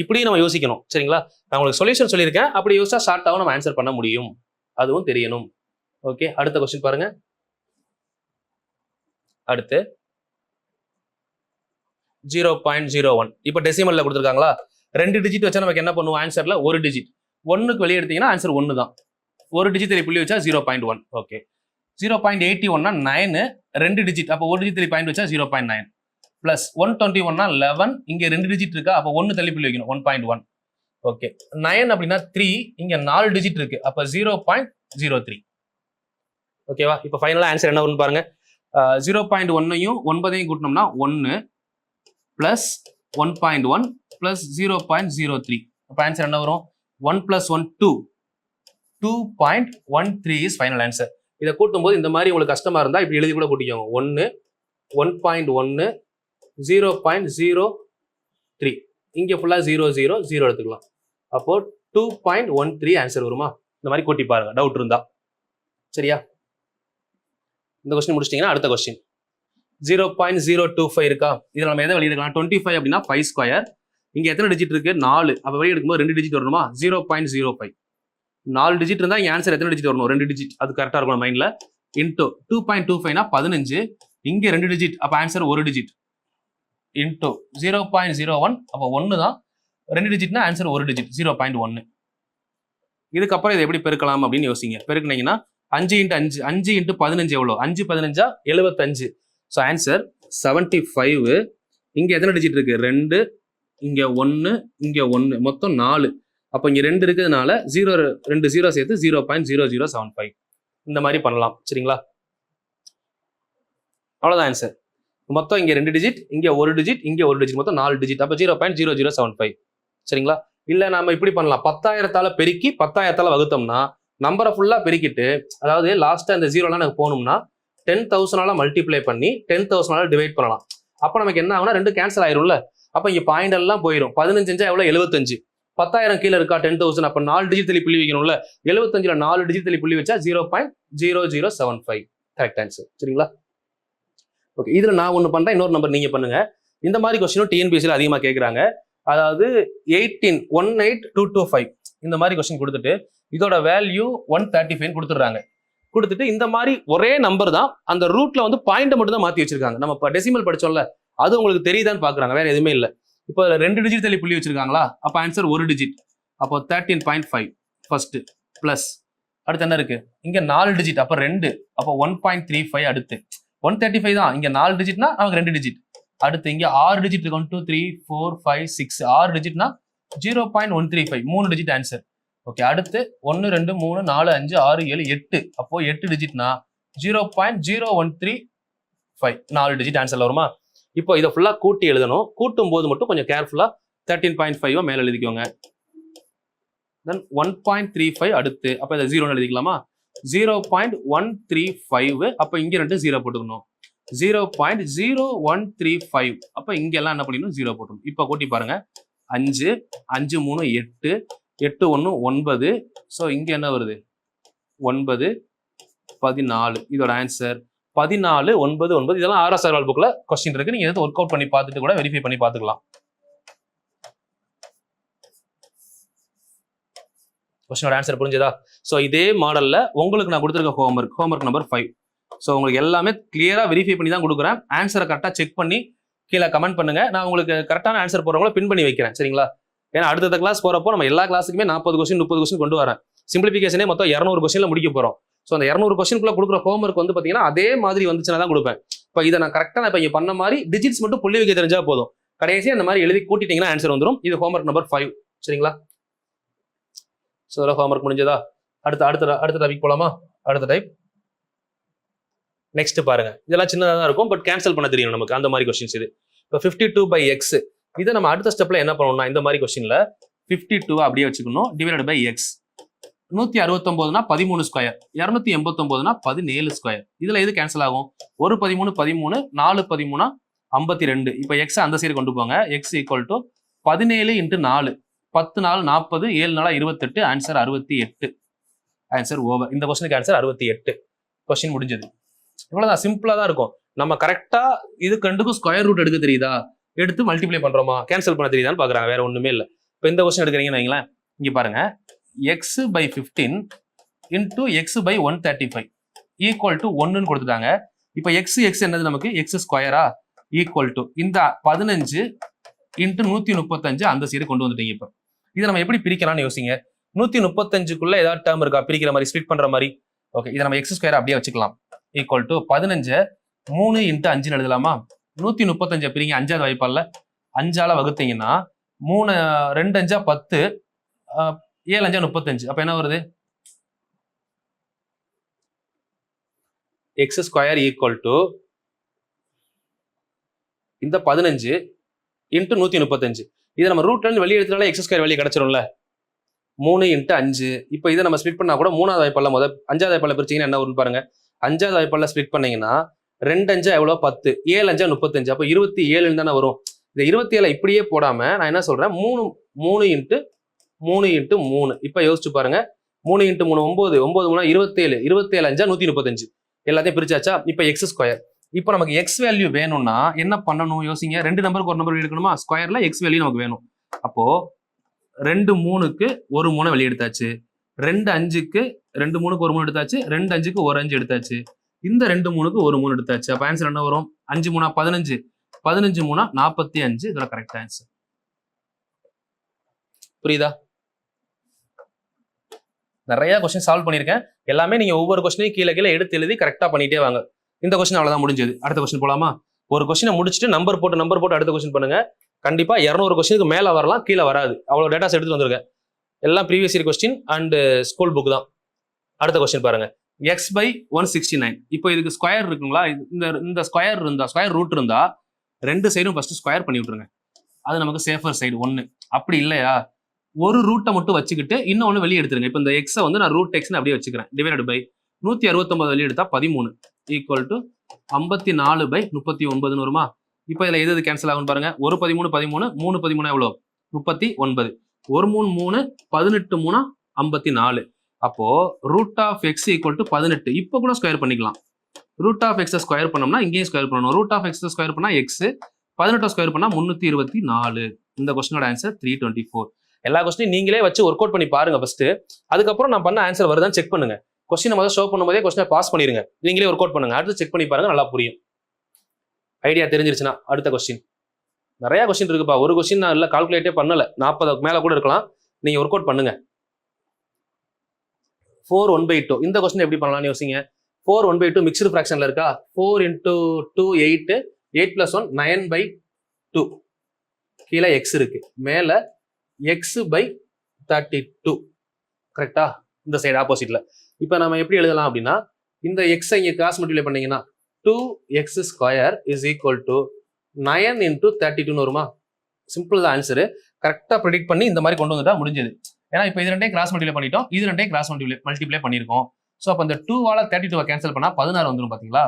[SPEAKER 3] இப்படியே நம்ம யோசிக்கணும். சரிங்களா? நான் உங்களுக்கு சொல்யூஷன் சொல்லியிருக்கேன். அப்படி யோசிச்சா ஷார்ட்டாவும் நம்ம ஆன்சர் பண்ண முடியும். அதுவும் தெரியணும். ஓகே, அடுத்த கொஸ்டின் பாருங்க. அடுத்து 0.01. இப்போ டெசிமல்ல கொடுத்துருக்காங்களா, 2 டிஜிட் வச்சா நமக்கு என்ன பண்ணுவோம், ஆன்சர்ல 1 டிஜிட். 1க்கு வெளியே எடுத்தீங்கன்னா ஆன்சர் 1 தான். 1 டிஜிட் புள்ளி வச்சா 0.1. ஓகே, 0.81னா 9, 2 டிஜிட். அப்போ 1 டிஜிட் பாயிண்ட் வச்சா 0.9 பிளஸ் 121னா 11. இங்க 2 டிஜிட் இருக்கா, அப்போ 1 தள்ளி புள்ளி வைக்கணும், 1.1. ஓகே, 9 அப்படின்னா 3, இங்க 4 டிஜிட் இருக்கு, அப்ப 0.03. ஓகேவா? இப்போ ஃபைனலா ஆன்சர் என்ன வரும்னு பாருங்க. 0.1ஐயும் 9ஐயும் கூட்டினோம்னா 1 பிளஸ் 1.1 பிளஸ் 0.03. அப்ப ஆன்சர் என்ன வரும், 1 + 1 2, 2.13 இஸ் ஃபைனல் ஆன்சர். இதை கூட்டும் போது இந்த மாதிரி உங்களுக்கு கஷ்டமா இருந்தா இப்படி எழுதி கூட கூட்டிக்கோங்க. 1 1.1 0.03, இங்க ஃபுல்லா 0 0 0 எடுத்துக்கலாம். அப்போ 2.13 ஆன்சர் வருமா? இந்த மாதிரி கூட்டி பாருங்க டவுட் இருந்தா. சரியா? இந்த கொஸ்டின் முடிச்சிட்டீங்கன்னா அடுத்த கொஸ்டின் 0.025 இருக்கா. இதுல நம்ம எதை வெளியிடலாம், 25 அப்படின்னா 5 ஸ்கொயர். இங்க எத்தனை டிஜிட் இருக்கு, 4. அப்ப வெளியே எடுக்கும்போது 2 டிஜிட் வரணுமா, 0.05. 4 டிஜிட் இருந்தா இங்க ஆன்சர் எத்தனை டிஜிட் வரணும், 2 டிஜிட். அது கரெக்டா இருக்கும் மைண்ட்ல. இன்டூ 2.25னா 15, இங்க 2 டிஜிட், அப்ப ஆன்சர் 1 டிஜிட். இன்டூ 0.01, அப்ப 1 தான். 2 டிஜிட்னா ஆன்சர் 1 டிஜிட், 0.1. இதுக்கப்புறம் இதை எப்படி பெருக்கலாம் அப்படின்னு யோசிங்க. பெருக்குனீங்கன்னா 5 × 5, 5 × 15 எவ்வளோ, 5 15 75. So answer 75. இங்க எத்தனை டிஜிட் இருக்கு, 2, இங்க 1, இங்க 1, மொத்தம் 4. அப்போ இங்க 2 இருக்கிறதுனால 2 0 சேர்த்து 0.0075. இந்த மாதிரி பண்ணலாம். சரிங்களா? அவ்வளவுதான் ஆன்சர். மொத்தம் இங்க 2 டிஜிட், இங்க 1 டிஜிட், இங்க 1 டிஜிட், மொத்தம் 4 டிஜிட். அப்ப 0.0075. சரிங்களா? இல்ல நாம இப்படி பண்ணலாம், 10,000 பெருக்கி 10,000 வகுத்தோம்னா நம்பரை ஃபுல்லா பெருக்கிட்டு, அதாவது லாஸ்டா இந்த ஜீரோலாம் எனக்கு போகணும்னா 10,000 மல்டிப்ளை பண்ணி 10,000 டிவைட் பண்ணலாம். அப்ப நமக்கு என்ன ஆகும்னா 2 கேன்சல் ஆயிரும்ல. அப்ப இங்க பாயிண்ட் எல்லாம் போயிடும். 15 எவ்வளவு? 75. 10,000 கீழே இருக்கா 10,000. அப்ப 4 டிஜிட் தள்ளி புள்ளி வைக்கணும்ல. 75ல 4 டிஜிட் தள்ளி புள்ளி வச்சா 0.0075 கரெக்ட் ஆன்சர். சரிங்களா? ஓகே, இதுல நான் ஒண்ணு பண்றேன், இன்னொரு நம்பர் நீங்க பண்ணுங்க. இந்த மாதிரி கொஸ்டினும் டிஎன்பிஎஸ்சில அதிகமா கேட்கறாங்க. அதாவது 18,225 இந்த மாதிரி கொஸ்டின் கொடுத்துட்டு இதோட வேல்யூ 135 கொடுத்துடுறாங்க. கொடுத்துட்டு இந்த மாதிரி ஒரே நம்பர் தான், அந்த ரூட்ல வந்து பாயிண்ட் மட்டும் தான் மாத்தி வச்சிருக்காங்க. நம்ம இப்போ டெசிமல் படிச்சோம்ல, அது உங்களுக்கு தெரியுதான்னு பாக்குறாங்க, வேற எதுவுமே இல்லை. இப்போ 2 டிஜிட் தள்ளி புள்ளி வச்சிருக்காங்களா, அப்ப ஆன்சர் 1 டிஜிட். அப்போ 13.5 ஃபர்ஸ்ட் பிளஸ் அடுத்து என்ன இருக்கு, இங்க 4 டிஜிட், அப்ப 2, அப்போ 1.35. அடுத்து 135 தான், இங்க 4 டிஜிட்னா நமக்கு 2 டிஜிட். அடுத்து இங்க 6 டிஜிட் இருக்கு, 1 2 3 4 5 6, 6 டிஜிட்னா 0.135, 3 டிஜிட் ஆன்சர். ஓகே, அடுத்து 1 2 3 4 5 6 7 8, அப்போ 8 டிஜிட்னா 0.0135, 4 டிஜிட் ஆன்சர்ல வருமா? இப்போ இதை ஃபுல்லா கூட்டி எழுதணும். கூட்டும் போது மட்டும் கொஞ்சம் கேர்ஃபுல்லா 13.5 மேல எழுதிக்கோங்க. தென் 1.35 அடுத்து, அப்ப இதை 0 எழுதிக்கலாமா? 0.135, அப்ப இங்க 2 0 போட்டுக்கணும். 0.0135, அப்ப இங்க எல்லாம் என்ன பண்ணிடணும்? 0 போட்டணும். இப்ப கூட்டி பாருங்க, 5 5 3 8 8 1 9, ஸோ இங்க என்ன வருது? 9 14. இதோட ஆன்சர் 14 9 9. இதெல்லாம் ஆர்எஸ் அகர்வால் புக்ல கொஸ்டின் இருக்கு, நீங்க எதாவது ஒர்க் அவுட் பண்ணி பார்த்துட்டு கூட வெரிஃபை பண்ணி பார்த்துக்கலாம். கொஸ்டினோட ஆன்சர் புரிஞ்சதா? ஸோ இதே மாடல்ல உங்களுக்கு நான் கொடுத்துருக்க ஹோம்ஒர்க் நம்பர் 5. ஸோ உங்களுக்கு எல்லாமே கிளியரா வெரிஃபை பண்ணி தான் கொடுக்குறேன். ஆன்சரை கரெக்டாக செக் பண்ணி கீழே கமெண்ட் பண்ணுங்க. நான் உங்களுக்கு கரெக்டான ஆன்சர் போறவங்கள பின் பண்ணி வைக்கிறேன். சரிங்களா? ஏன்னா அடுத்த கிளாஸ் போறப்போ நம்ம எல்லா கிளாஸுக்குமே 40 கொஸ்டின் 30 கொஸ்டின் கொண்டு வரேன். சிம்பிளிஃபிகேஷனே மொத்தம் 200 கொஸ்டின்ல முடிக்க போறோம். ஸோ அந்த 200 கொஸ்டின்குள்ள கொடுக்குற ஹோம்ஒர்க் வந்து பாத்தீங்கன்னா அதே மாதிரி வந்துச்சுன்னா தான் கொடுப்பேன். இப்போ இதை நான் கரெக்டாக இப்போ இங்க பண்ண மாதிரி டிஜிட்ஸ் மட்டும் புள்ளி வைக்க தெரிஞ்சா போதும். கடைசியாக இந்த மாதிரி எழுதி கூட்டிட்டீங்கன்னா ஆன்சர் வந்துடும். இது ஹோம்ஒர்க் நம்பர் 5. சரிங்களா? ஸோ இதெல்லாம் ஹோம்ஒர்க் முடிஞ்சதா? அடுத்த டாபிக் போலாமா? அடுத்த டைப் நெக்ஸ்ட் பாருங்க. இதெல்லாம் சின்னதாக தான் இருக்கும், பட் கேன்சல் பண்ண தெரியும் நமக்கு. அந்த மாதிரி கொஸ்டின்ஸ் இது. இப்போ 52/x, இதை நம்ம அடுத்த ஸ்டெப்ல என்ன பண்ணணும்னா, இந்த மாதிரி கொஸ்டின்ல 52 அப்படியே வச்சுக்கணும், டிவைடட் பை எக்ஸ். 169னா 13 ஸ்கொயர், 289னா 17 ஸ்கொயர். இதுல எது கேன்சல் ஆகும்? 1 13 13, 4 13 52. இப்போ எக்ஸ் அந்த சைடு கொண்டு போங்க. X equal to 17 × 4, 10 4 40, 7 4 28, answer 68. Answer over. இந்த கொஸ்டினுக்கு ஆன்சர் 68. கொஸ்டின் முடிஞ்சது. இவ்வளவுதான், சிம்பிளா தான் இருக்கும். நம்ம கரெக்டா இது ரெண்டுக்கும் ஸ்கொயர் ரூட் எடுக்க தெரியுதா, எடுத்து மல்டிப்ளை பண்றோமா, கேன்சல் பண்ண தெரியுதான்னு பாக்குறாங்க, வேற ஒண்ணுமே இல்லை. இப்போ இந்த கொஸ்டின் எடுக்கிறீங்கன்னு வைங்களேன், இங்க பாருங்க, x/15 × x/135 ஈக்குவல் டு 1ன்னு கொடுத்துட்டாங்க. இப்போ எக்ஸ் என்னது நமக்கு? எக்ஸ் ஸ்கொயரா ஈக்குவல் டு இந்த 15 × 135 அந்த சைடு கொண்டு வந்துட்டீங்க. இப்போ இதை நம்ம எப்படி பிரிக்கலாம்னு யோசிங்க. 135க்குள்ள ஏதாவது டேர்ம் இருக்கா பிரிக்கிற மாதிரி, ஸ்ப்ளிட் பண்ற மாதிரி? ஓகே, இதை நம்ம எக்ஸ் ஸ்கொயர் அப்படியே வச்சுக்கலாம். ஈக்குவல் டு 15 3 × 5 எழுதலாமா? 135 பிரிங்க 5வது வாய்ப்பால 5ஆல வகுத்தீங்கன்னா 3 2 5 10, 7 5 35. அப்ப என்ன வருது? எக்ஸ் ஸ்கொயர் ஈக்குவல் டு இந்த 15 × 135. இதை நம்ம ரூட்ல இருந்து வெளியே எடுத்தனால எக்ஸ் ஸ்கொயர் வெளியே கிடைச்சிரும்ல, 3 × 5. இப்போ இதை நம்ம ஸ்ப்ளிட் பண்ணா கூட 3வது வாய்ப்பால 5வது வாய்ப்பால பிரிச்சீங்கன்னா என்ன வரும்னு பாருங்க. 5வது வாய்ப்பால ஸ்ப்ளிட் பண்ணீங்கன்னா 2 5 எவ்வளோ? 10, 7 5 35, அப்போ 27 தானே வரும். இந்த 27 இப்படியே போடாம நான் என்ன சொல்றேன், 3 × 3. இப்ப யோசிச்சு பாருங்க, 3 × 3 9, 9 3 27, 27 5 135. எல்லாத்தையும் பிரிச்சாச்சா? இப்ப எக்ஸ் ஸ்கொயர். இப்போ நமக்கு எக்ஸ் வேல்யூ வேணும்னா என்ன பண்ணணும் யோசிங்க. 2 நம்பருக்கு ஒரு நம்பர் எடுக்கணுமா? ஸ்கொயர்ல எக்ஸ் வேல்யூ நமக்கு வேணும். அப்போ 2 3க்கு ஒரு 3 வெளியே எடுத்தாச்சு, 2 5க்கு 2 3க்கு ஒரு 3 எடுத்தாச்சு, 2 5க்கு ஒரு 5 எடுத்தாச்சு, இந்த 2 3க்கு ஒரு 3 எடுத்தாச்சு. அப்ப ஆன்சர் என்ன வரும்? 5 3 15, 15 3 45. இதோட கரெக்ட் ஆன்சர். புரியுதா? நிறைய கொஸ்டின் சால்வ் பண்ணியிருக்கேன். எல்லாமே நீங்க ஒவ்வொரு கொஸ்டினையும் கீழே எடுத்து எழுதி கரெக்டா பண்ணிட்டே வாங்க. இந்த கொஸ்டின் அவ்வளவுதான் முடிஞ்சது. அடுத்த கொஸ்டின் போலாமா? ஒரு கொஸ்டினை முடிச்சுட்டு நம்பர் போட்டு அடுத்த கொஸ்டின் பண்ணுங்க. கண்டிப்பா 200 கொஸ்டினுக்கு மேல வரலாம், கீழே வராது. அவ்வளவு டேட்டாஸ் எடுத்துட்டு வந்திருக்கேன். எல்லாம் previous year question and school book தான். அடுத்த கொஸ்டின் பாருங்க. X by 169. இப்போ இதுக்கு ஸ்கொயர் இருக்குங்களா, இந்த ஸ்கொயர் ரூட் இருந்தா ரெண்டு சைடும் ஃபர்ஸ்ட் ஸ்கொயர் பண்ணி விட்டுருங்க. அது நமக்கு சேஃபர் சைடு ஒன்று. அப்படி இல்லையா, ஒரு ரூட்டை மட்டும் வச்சுக்கிட்டு இன்னொன்று வெளியே எடுத்துருங்க. இப்போ இந்த எக்ஸை வந்து நான் ரூட் எக்ஸ்னு அப்படியே வச்சுக்கிறேன். டிவைட் பை 169 வெளியே எடுத்தா 13 ஈக்குவல் டு 54 பை 39 வருமா. இப்போ இதில் எது கேன்சல் ஆகும் பாருங்க. ஒரு 13 13 3 13 எவ்வளோ 39. ஒரு 3 3 18 3 54. அப்போ root of x equal to 18. இப்போ கூட ஸ்கொயர் பண்ணிக்கலாம். ரூட் ஆஃப் எக்ஸை ஸ்கொயர் பண்ணோம்னா இங்கேயும் ஸ்கொயர் பண்ணணும். ரூட் ஆஃப் எக்ஸ் ஸ்கொயர் பண்ணா எக்ஸ், 18 ஸ்கொயர் பண்ணா 324. இந்த கொஸ்டினோட ஆன்சர் 324. எல்லா கொஸ்டினும் நீங்களே வச்சு ஒர்க் அவுட் பண்ணி பாருங்க ஃபர்ஸ்ட். அதுக்கப்புறம் நான் பண்ண ஆன்சர் வருதான்னு செக் பண்ணுங்க. கொஸ்டினை முதல்ல ஷோ பண்ணும்போதே கொஸ்டினை பாஸ் பண்ணிருங்க. நீங்களே ஒர்க் அவுட் பண்ணுங்க. அடுத்து செக் பண்ணி பாருங்க, நல்லா புரியும். ஐடியா தெரிஞ்சிருச்சுன்னா அடுத்த கொஸ்டின். நிறைய கொஸ்டின் இருக்குப்பா. ஒரு கொஸ்டின் நான் இல்லை கால்குலேட்டே பண்ணல, 40 மேல கூட இருக்கலாம். நீங்க ஒர்க் அவுட் பண்ணுங்க. 4 1/2. இந்த கொஸ்டின் எப்படி பண்ணலாம்னு யோசிங்க. 4 1/2 மிக்ஸ்டு ஃபிராக்ஷன்ல இருக்கா. 4 × 2 8, 8 + 1 9/2. கீழே எக்ஸ் இருக்கு, மேல எக்ஸ் பை 32. கரெக்டா, இந்த சைடு ஆப்போசிட்ல. இப்போ நம்ம எப்படி எழுதலாம் அப்படின்னா, இந்த எக்ஸ் இங்க கிராஸ் மல்டிப்ளை பண்ணீங்கன்னா 2x² இஸ் ஈக்குவல் டு 9 × 32 வருமா. சிம்பிள் தான் ஆன்சரு. கரெக்டா ப்ரெடிக்ட் பண்ணி இந்த மாதிரி கொண்டு வந்துட்டா முடிஞ்சது. ஏன்னா இப்போ இது ரெண்டையும் கிராஸ் மல்டிப்ளை பண்ணிட்டோம், இது ரெண்டையும் கிராஸ் மல்டிப்ளை பண்ணியிருக்கோம். ஸோ அப்போ இந்த 2ஆல 32 கேன்சல் பண்ணா 16 வந்துடும் பாத்தீங்களா.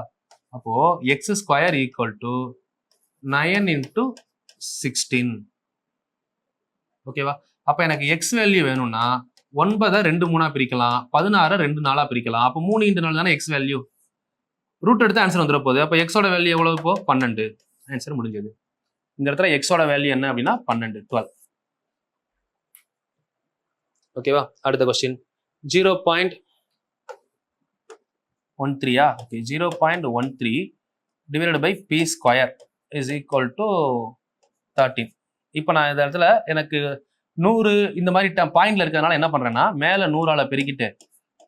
[SPEAKER 3] அப்போ x² ஈக்குவல் டு 9 × 16. ஓகேவா. அப்போ எனக்கு எக்ஸ் வேல்யூ வேணும்னா 9 2 3 பிரிக்கலாம், 16 2 4 பிரிக்கலாம். அப்போ 3 × 4 தானே எக்ஸ் வேல்யூ. ரூட் எடுத்து ஆன்சர் வந்துட போகுது. அப்போ எக்ஸோட வேல்யூ எவ்வளவு? இப்போ 12. ஆன்சர் முடிஞ்சது. இந்த இடத்துல எக்ஸோட வேல்யூ என்ன அப்படின்னா 12 12. ஓகேவா. அடுத்த question 0.13. Okay, 0.13 divided by p² is equal to 13. இப்போ நான் இந்த இடத்துல எனக்கு 100 இந்த மாதிரி பாயிண்ட்ல இருக்கிறதுனால என்ன பண்றேன்னா, மேல 100ஆல பெருக்கிட்டு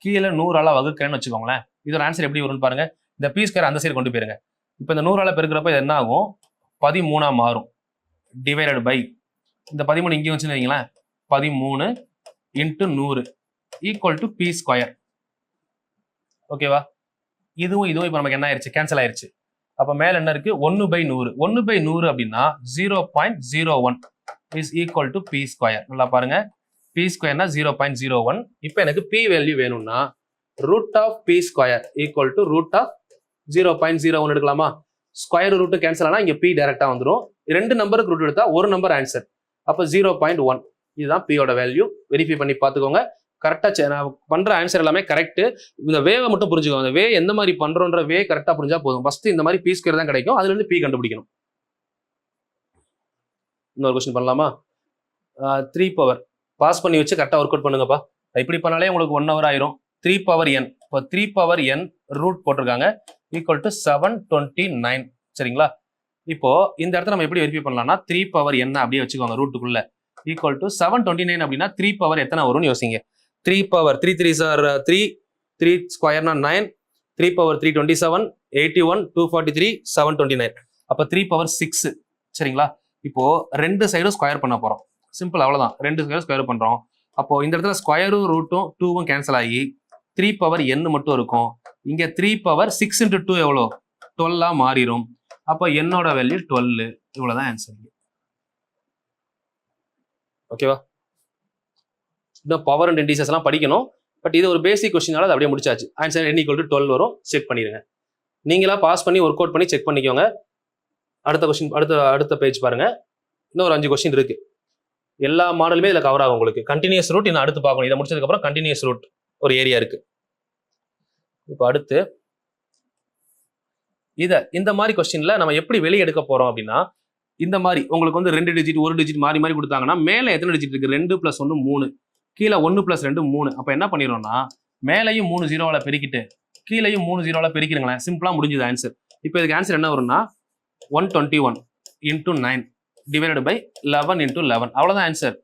[SPEAKER 3] கீழே 100ஆல வகுக்கிறேன்னு வச்சுக்கோங்களேன். இதோட ஆன்சர் எப்படி வரும்னு பாருங்க. இந்த p² அந்த சைடு கொண்டு போயிருங்க. இப்போ இந்த 100ஆல பெருக்கிறப்ப இது என்ன ஆகும், 13 மாறும். டிவைடட் பை இந்த 13 இங்கே வச்சுன்னு வைங்களேன், 13 × 100 ஈக்குவல் டு p². ஓகேவா. இதுவும் இப்போ நமக்கு என்ன ஆயிருச்சு, கேன்சல் ஆயிருச்சு. அப்ப மேல என்ன இருக்கு, 1/100. 1/100 அப்படின்னா 0.01 இஸ் ஈக்குவல் டு p². நல்லா பாருங்க, p² 0.01. இப்போ எனக்கு p வேல்யூ வேணும்னா root of p² equal to root of 0.01 எடுக்கலாமா. ஸ்கொயர் ரூட் கேன்சல் ஆனா இங்க p டைரக்டா வந்துடும். ரெண்டு நம்பருக்கு ரூட் எடுத்தா ஒரு நம்பர் ஆன்சர். அப்ப 0.1 இதுதான் p யோட வேல்யூ. வெரிஃபை பண்ணி பார்த்துக்கோங்க. கரெக்டா நான் பண்ற ஆன்சர் எல்லாமே கரெக்ட். இந்த வேவை மட்டும் புரிஞ்சுக்கோங்க. அந்த வே எந்த மாதிரி பண்றோன்ற வே கரெக்டா புரிஞ்சா போதும். ஃபர்ஸ்ட் இந்த மாதிரி p² தான் கிடைக்கும், அதுல இருந்து p கண்டுபிடிக்கணும். இன்னொரு கொஸ்டின் பண்ணலாமா. 3 பவர் பாஸ் பண்ணி வச்சு கரெக்டா ஒர்க் அவுட் பண்ணுங்கப்பா. இப்படி பண்ணாலே உங்களுக்கு 1 hour ஆயிரும். 3/n. இப்போ 3/n ரூட் போட்டிருக்காங்க ஈக்குவல் டு 729. சரிங்களா. இப்போ இந்த இடத்துல நம்ம எப்படி வெரிஃபை பண்ணலாம்னா 3/n அப்படியே வச்சுக்கோங்க ரூட்டுக்குள்ள. ஈக்குவல் டு 729 அப்படின்னா 3 பவர் எத்தனை வரும்னு யோசிங்க. 3 பவர் 3 3 சார் 3, 3 ஸ்கொயர்னா 9, 3 பவர் 3 27, 81, 243, 729. அப்ப 3 பவர் 6. சரிங்களா. இப்போ ரெண்டு சைடும் ஸ்கொயர் பண்ண போறோம். சிம்பிள், அவ்வளவுதான். ரெண்டு சைடும் ஸ்கொயர் பண்றோம். அப்போ இந்த இடத்துல ஸ்கொயரும் ரூட்டும் 2வும் கேன்சல் ஆகி 3/n மட்டும் இருக்கும். இங்க 3 பவர் 6 × 2 எவ்வளோ, 12 மாறிடும். அப்போ என்னோட வேல்யூ 12. இவ்வளவுதான் ஆன்சர். ஓகேவா. இந்த பவர் அண்ட் இண்டீசஸ் எல்லாம் படிக்கணும். பட் இது ஒரு பேசிக் கொஸ்டினால அது அப்படியே முடிச்சாச்சு. ஆன்சர் n = 12 வரும். செக் பண்ணிடுங்க. நீங்களா பாஸ் பண்ணி ஒர்க் அவுட் பண்ணி செக் பண்ணிக்கோங்க. அடுத்த கொஸ்டின், அடுத்த பேஜ் பாருங்க. இன்னும் ஒரு 5 கொஸ்டின் இருக்கு. எல்லா மாடலுமே இதுல கவர் ஆகும் உங்களுக்கு. கண்டினியூஸ் ரூட் இன்னும் அடுத்து பார்க்கணும். இதை முடிச்சதுக்கு அப்புறம் கண்டினியூஸ் ரூட் ஒரு ஏரியா இருக்கு. இப்போ அடுத்து இந்த மாதிரி கொஸ்டின்ல நம்ம எப்படி வெளியே எடுக்க போறோம் அப்படின்னா, இந்த மாதிரி உங்களுக்கு வந்து 2 டிஜிட் 1 டிஜிட் மாறி மாறி கொடுத்தாங்கன்னா மேல எத்தனை டிஜிட் இருக்கு, 2 + 1 3, கீழே 1 + 2 3. அப்ப என்ன பண்ணிடும்னா மேலையும் 3 0ஆல பெருக்கிட்டு கீழையும் 3 0ஆல பெருக்கிடுங்களேன். சிம்பிளா முடிஞ்சது ஆன்சர். இப்போ இதுக்கு ஆன்சர் என்ன வரும்னா 121 × 9 டிவைடட் பை 11 × 11. அவ்வளவுதான் ஆன்சர்.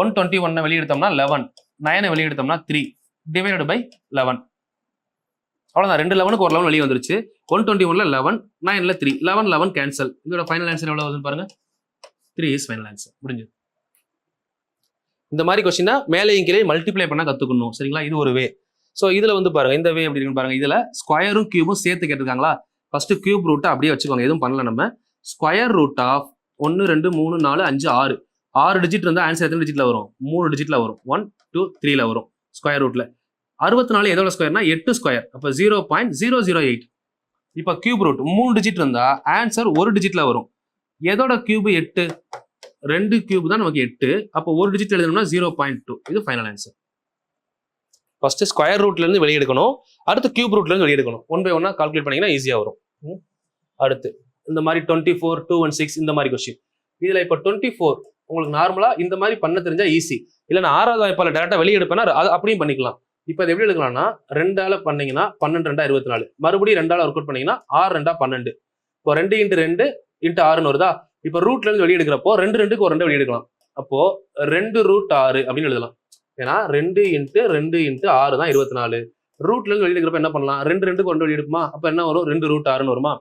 [SPEAKER 3] 121 வெளியே எடுத்தோம்னா 11, 9 வெளியே எடுத்தோம்னா 3 டிவைடட் பை 11. அவ்வளவுதான். 2 11க்கு ஒரு 11 வெளியே வந்துருச்சு. 121ல 11, 9ல 3, 11 11 கேன்சல். இதோட ஃபைனல் ஆன்சர் எவ்வளவு வருதுன்னு பாருங்க. 3 இஸ் ஃபைனல் ஆன்சர். முடிஞ்சது. இந்த மாதிரி கொஸ்டினா மேலையும் கீழே மல்டிப்ளை பண்ண கத்துக்கணும். சரிங்களா. இது ஒரு வே. ஸோ இதுல வந்து பாருங்க இந்த வே எப்படி இருக்குன்னு பாருங்க. இதுல ஸ்கொயரும் கியூபும் சேர்த்து கேட்டிருக்காங்களா? ஃபர்ஸ்ட் கியூப் ரூட்டை அப்படியே வச்சுக்கோங்க, எதுவும் பண்ணல நம்ம. ஸ்கொயர் ரூட் ஆஃப் 1 2 3 4 5 6 6 டிஜிட் இருந்தால் ஆன்சர் எத்தனை டிஜிட்ல வரும்? 3 டிஜிட்ல வரும். 1 2 3ல வரும் ஸ்கொயர் ரூட்ல. 64 எதோட ஸ்கொயர்னா 8 ஸ்கொயர், அப்போ 0.008. இப்போ கியூப் ரூட் 3 டிஜிட் இருந்தா ஆன்சர் 1 டிஜிட்ல வரும். எதோட கியூப் 8? 2 கியூப் தான் நமக்கு 8, அப்போ 1 டிஜிட் எழுதணும்னா 0.2. இது ஃபைனல் ஆன்சர். ஃபர்ஸ்ட் ஸ்கொயர் ரூட்ல இருந்து வெளியே எடுக்கணும், அடுத்து கியூப் ரூட்ல இருந்து வெளியே எடுக்கணும். 1 by 1 கால்குலேட் பண்ணீங்கன்னா ஈஸியா வரும். அடுத்து இந்த மாதிரி 24 2 1 6 இந்த மாதிரி கொஸ்டின். இதுல இப்போ 24 உங்களுக்கு நார்மலா இந்த மாதிரி பண்ண தெரிஞ்சா ஈஸி, இல்ல நான் 6வது வாய்ப்பால டேரக்டா வெளியே எடுப்பேன்னா அது அப்படியும் பண்ணிக்கலாம். இப்போ இது எப்படி எடுக்கலாம்னா 2ஆல பண்ணீங்கன்னா 12 2 24, மறுபடியும் 2ஆல ஒர்க் அவுட் பண்ணீங்கன்னா 6 2 12. இப்போ 2 × 2 × 6ன்னு வருதா? இப்போ ரூட்ல இருந்து வெளியே எடுக்கிறப்போ 2 2க்கு ஒரு 2 வெளியே எடுக்கலாம். அப்போ 2√6 அப்படின்னு எழுதலாம். ஏன்னா 2 × 2 × 6 தான் 24. ரூட்ல இருந்து வெளியே எடுக்கிறப்ப என்ன பண்ணலாம்? 2 2க்கு 1 வெளியே எடுக்குமா? அப்ப என்ன வரும்? 2√6ன்னு வருமா?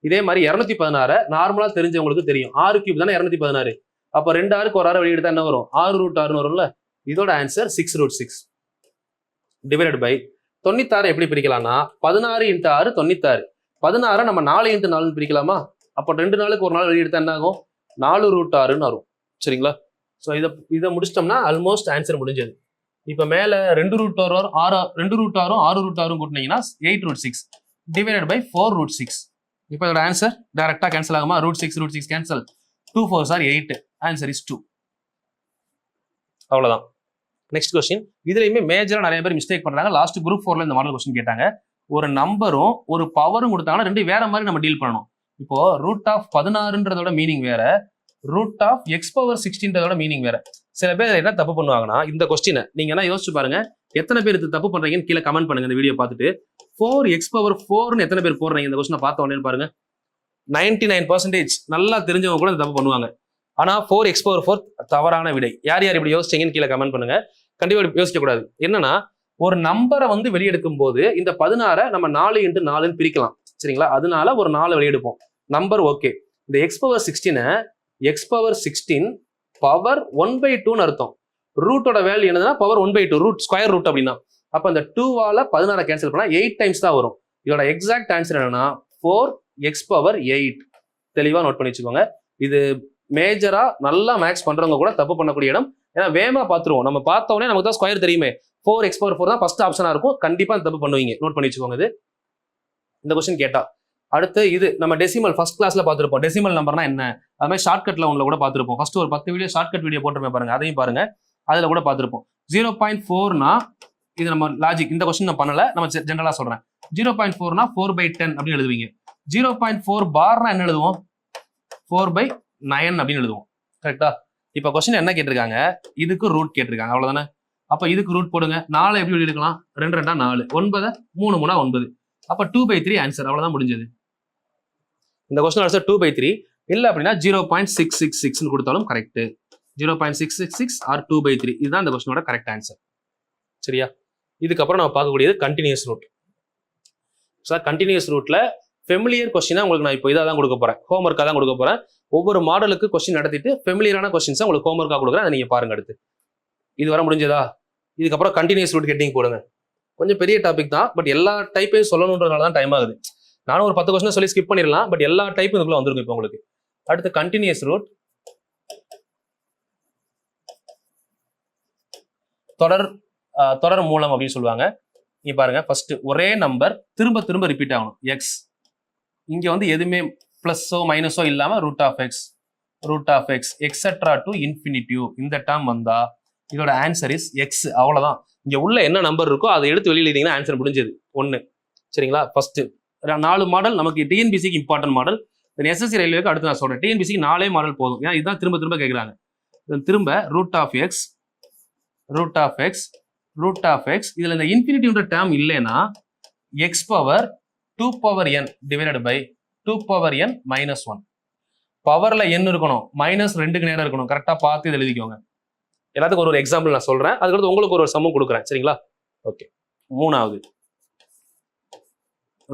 [SPEAKER 3] இதே மாதிரி 216 நார்மலா தெரிஞ்சவங்களுக்கு தெரியும், 6 கியூப் தானே 216. அப்ப 2 6க்கு ஒரு 6 வெளியே எடுத்தா என்ன வரும்? 6√6ன்னு வரும்ல. இதோட ஆன்சர் 6√6 டிவைடட் பை 96 எப்படி பிரிக்கலாம்னா 16 × 6 96. 16 நம்ம 4 × 4 பிரிக்கலாமா? அப்போ 2 நாளுக்கு ஒரு நாள் வெளியே எடுத்தா என்ன ஆகும்? 4√6ன்னு வரும். சரிங்களா? ஸோ இதை முடிச்சிட்டோம்னா ஆல்மோஸ்ட் ஆன்சர் முடிஞ்சது. இப்போ மேல 2√6 6√6 கூட்டினீங்கன்னா 8√6 டிவைடட் பை 4√6. இப்போ இதோட ஆன்சர் டைரக்டா கேன்சல் ஆகுமா? √6 cancel, 2 4s are 8. Answer is 2. அவ்வளவுதான். Next question. இதுலயுமே மேஜரா நிறைய பேர் மிஸ்டேக் பண்றாங்க. லாஸ்ட் குரூப் 4ல இந்த மாடல் கொஸ்டின் கேட்டாங்க. ஒரு நம்பரும் ஒரு பவரும் கொடுத்தாங்கன்னா ரெண்டு வேற மாதிரி நம்ம டீல் பண்ணணும். இப்போ √16ன்றதோட மீனிங் வேற, √(x⁻16)ன்றதோட மீனிங் வேற. சில பேர் என்ன தப்பு பண்ணுவாங்கன்னா இந்த கொஸ்டினை நீங்க என்ன யோசிச்சு பாருங்க, எத்தனை பேர் இது தப்பு பண்றீங்கன்னு கீழே கமெண்ட் பண்ணுங்க. இந்த வீடியோ பார்த்துட்டு 4x⁴ எத்தனை பேர் போடுறீங்க இந்த கொஸ்டினை பார்த்த உடனே பாருங்க. 99% நல்லா தெரிஞ்சவங்க கூட இந்த தப்பு பண்ணுவாங்க. ஆனா 4x⁴ தவறான விடை. யார் யார் இப்படி யோசிச்சீங்கன்னு கீழே கமெண்ட் பண்ணுங்க. கண்டிப்பா யோசிக்க கூடாது. என்னன்னா ஒரு நம்பரை வந்து வெளியெடுக்கும் போது இந்த 16 நம்ம 4 × 4ன்னு பிரிக்கலாம். சரிங்களா? அதனால ஒரு 4 வெளியெடுப்போம். Number okay. இந்த x⁻16 x⁻16 பவர் 1/2ன்னு அர்த்தம். ரூட்டோட வேல்யூ என்னதுன்னா பவர் 1/2, ரூட் ஸ்கொயர் ரூட் அப்படின்னா. அப்ப அந்த 2ஆல 16 கேன்சல் பண்ணா 8 டைம்ஸ் தான் வரும். இதோட எக்ஸாக்ட் ஆன்சர் என்னன்னா 4x⁸8. தெளிவா நோட் பண்ணி வச்சுக்கோங்க. இது மேஜரா நல்லா மேக்ஸ் பண்றவங்க கூட தப்பு பண்ணக்கூடிய இடம். ஏன்னா வேகமா பாத்துருவோம், நம்ம பார்த்த உடனே நமக்கு தான் ஸ்கொயர் தெரியுமே. 4x⁴ தான் ஃபர்ஸ்ட் ஆப்ஷனா இருக்கும். கண்டிப்பா தப்பு பண்ணுவீங்க, நோட் பண்ணி வச்சுக்கோங்க. இது இந்த கொஸ்டின் கேட்டா அடுத்து இது நம்ம டெசிமல் ஃபர்ஸ்ட் கிளாஸ்ல பார்த்துருப்போம். டெசிமல் நம்பர்னா என்ன, அது மாதிரி ஷார்ட்கட்ல உங்களை கூட பார்த்துருப்போம். ஃபர்ஸ்ட் ஒரு 10 வீடியோ ஷார்ட்கட் வீடியோ போட்டுருப்பேன் பாருங்க, அதையும் பாருங்க. அதுல கூட பார்த்துருப்போம். 0.4னா இது நம்ம லாஜிக், இந்த கொஸ்டின் நான் பண்ணல, நம்ம ஜென்ரலா சொல்றேன். 0.4னா 4/10 அப்படின்னு எழுதுவீங்க. 0.4 பார்னா என்ன எழுதுவோம்? 4/9 அப்படின்னு எழுதுவோம். கரெக்டா? இப்ப கொஸ்டின் என்ன கேட்டிருக்காங்க, இதுக்கு ரூட் கேட்டிருக்காங்க, அவ்வளவுதானே. அப்ப இதுக்கு ரூட் போடுங்க. 4 எப்படி எழுதிக்கலாம்? 2 2 4, 9 3 3 9. அப்ப 2/3 ஆன்சர். அவ்வளவுதான் முடிஞ்சது. இந்த கொஸ்டின் ஆன்சர் 2/3. இல்ல அப்படின்னா 0.666 கொடுத்தாலும் கரெக்ட். 0.666 ஆர் 2/3 இதுதான் இந்த கொஸ்டினோட கரெக்ட் ஆன்சர். சரியா? இதுக்கப்புறம் நம்ம பார்க்கக்கூடியது கண்டினியூஸ் ரூட். சார் கண்டினியூஸ் ரூட்ல ஃபெமிலியர் கொஸ்டினா உங்களுக்கு நான் இப்போ இதாக தான் கொடுக்க போறேன், ஹோம்ஒர்க்காக தான் கொடுக்க போறேன். ஒவ்வொரு மாடலுக்கு கொஸ்டின் நடத்திட்டு ஃபெமிலியரான கொஸ்டின்ஸை உங்களுக்கு ஹோம்ஒர்க்காக கொடுக்குறேன். அதை நீங்க பாருங்க. அடுத்து இது வர முடிஞ்சதா? இதுக்கப்புறம் கண்டினியூஸ் ரூட் ஹெட்டிங் போடுங்க. கொஞ்சம் பெரிய டாபிக் தான், பட் எல்லா டைப்பையும் சொல்லணுன்றதுனால தான் டைம் ஆகுது. நானும் ஒரு 10 கொஸ்டின் சொல்லி ஸ்கிப் பண்ணிடலாம், பட் எல்லா டைப்பும் இதுக்குள்ள வந்துருக்கும் இப்போ உங்களுக்கு. அடுத்து கண்டினியூஸ் ரூட், தொடர் மூலம் அப்படின்னு சொல்லுவாங்க. நீங்க பாருங்க, ஃபர்ஸ்ட் ஒரே நம்பர் திரும்ப திரும்ப ரிப்பீட் ஆகணும். எக்ஸ் இங்க வந்து எதுவுமே பிளஸோ மைனஸோ இல்லாம root of x etcetera to infinitive இந்த டேர்ம் வந்தா இதோட ஆன்சர் இஸ் எக்ஸ். அவ்வளவுதான். இங்க உள்ள என்ன நம்பர் இருக்கோ அதை எடுத்து வெளியில எழுதிங்கன்னா ஆன்சர் முடிஞ்சது. 1. சரிங்களா? ஃபர்ஸ்ட் 4 மாடல் நமக்கு டிஎன்பிசிக்கு இம்பார்ட்டன்ட் மாடல். எஸ்எஸ்சி ரயில்வேக்கு அடுத்து நான் சொல்றேன். டிஎன்பிசிக்கு 4 மாடல் போதும். ஏன்னா இதுதான் திரும்ப திரும்ப கேட்குறாங்க. திரும்ப ரூட் ஆஃப் எக்ஸ் இதுல இந்த இன்ஃபினிட்டிவ்ன்ற டேர்ம் இல்லைன்னா x⁻2n divided by 2n - 1. பவர்ல n இருக்கணும், -2க்கு நேரம் இருக்கணும். கரெக்டா பார்த்து இதை எழுதிக்கோங்க. எல்லாத்துக்கும் ஒரு எக்ஸாம்பிள் நான் சொல்றேன், அதுக்கடுத்து உங்களுக்கு ஒரு சம்மம் கொடுக்குறேன். சரிங்களா? ஓகே. 3வது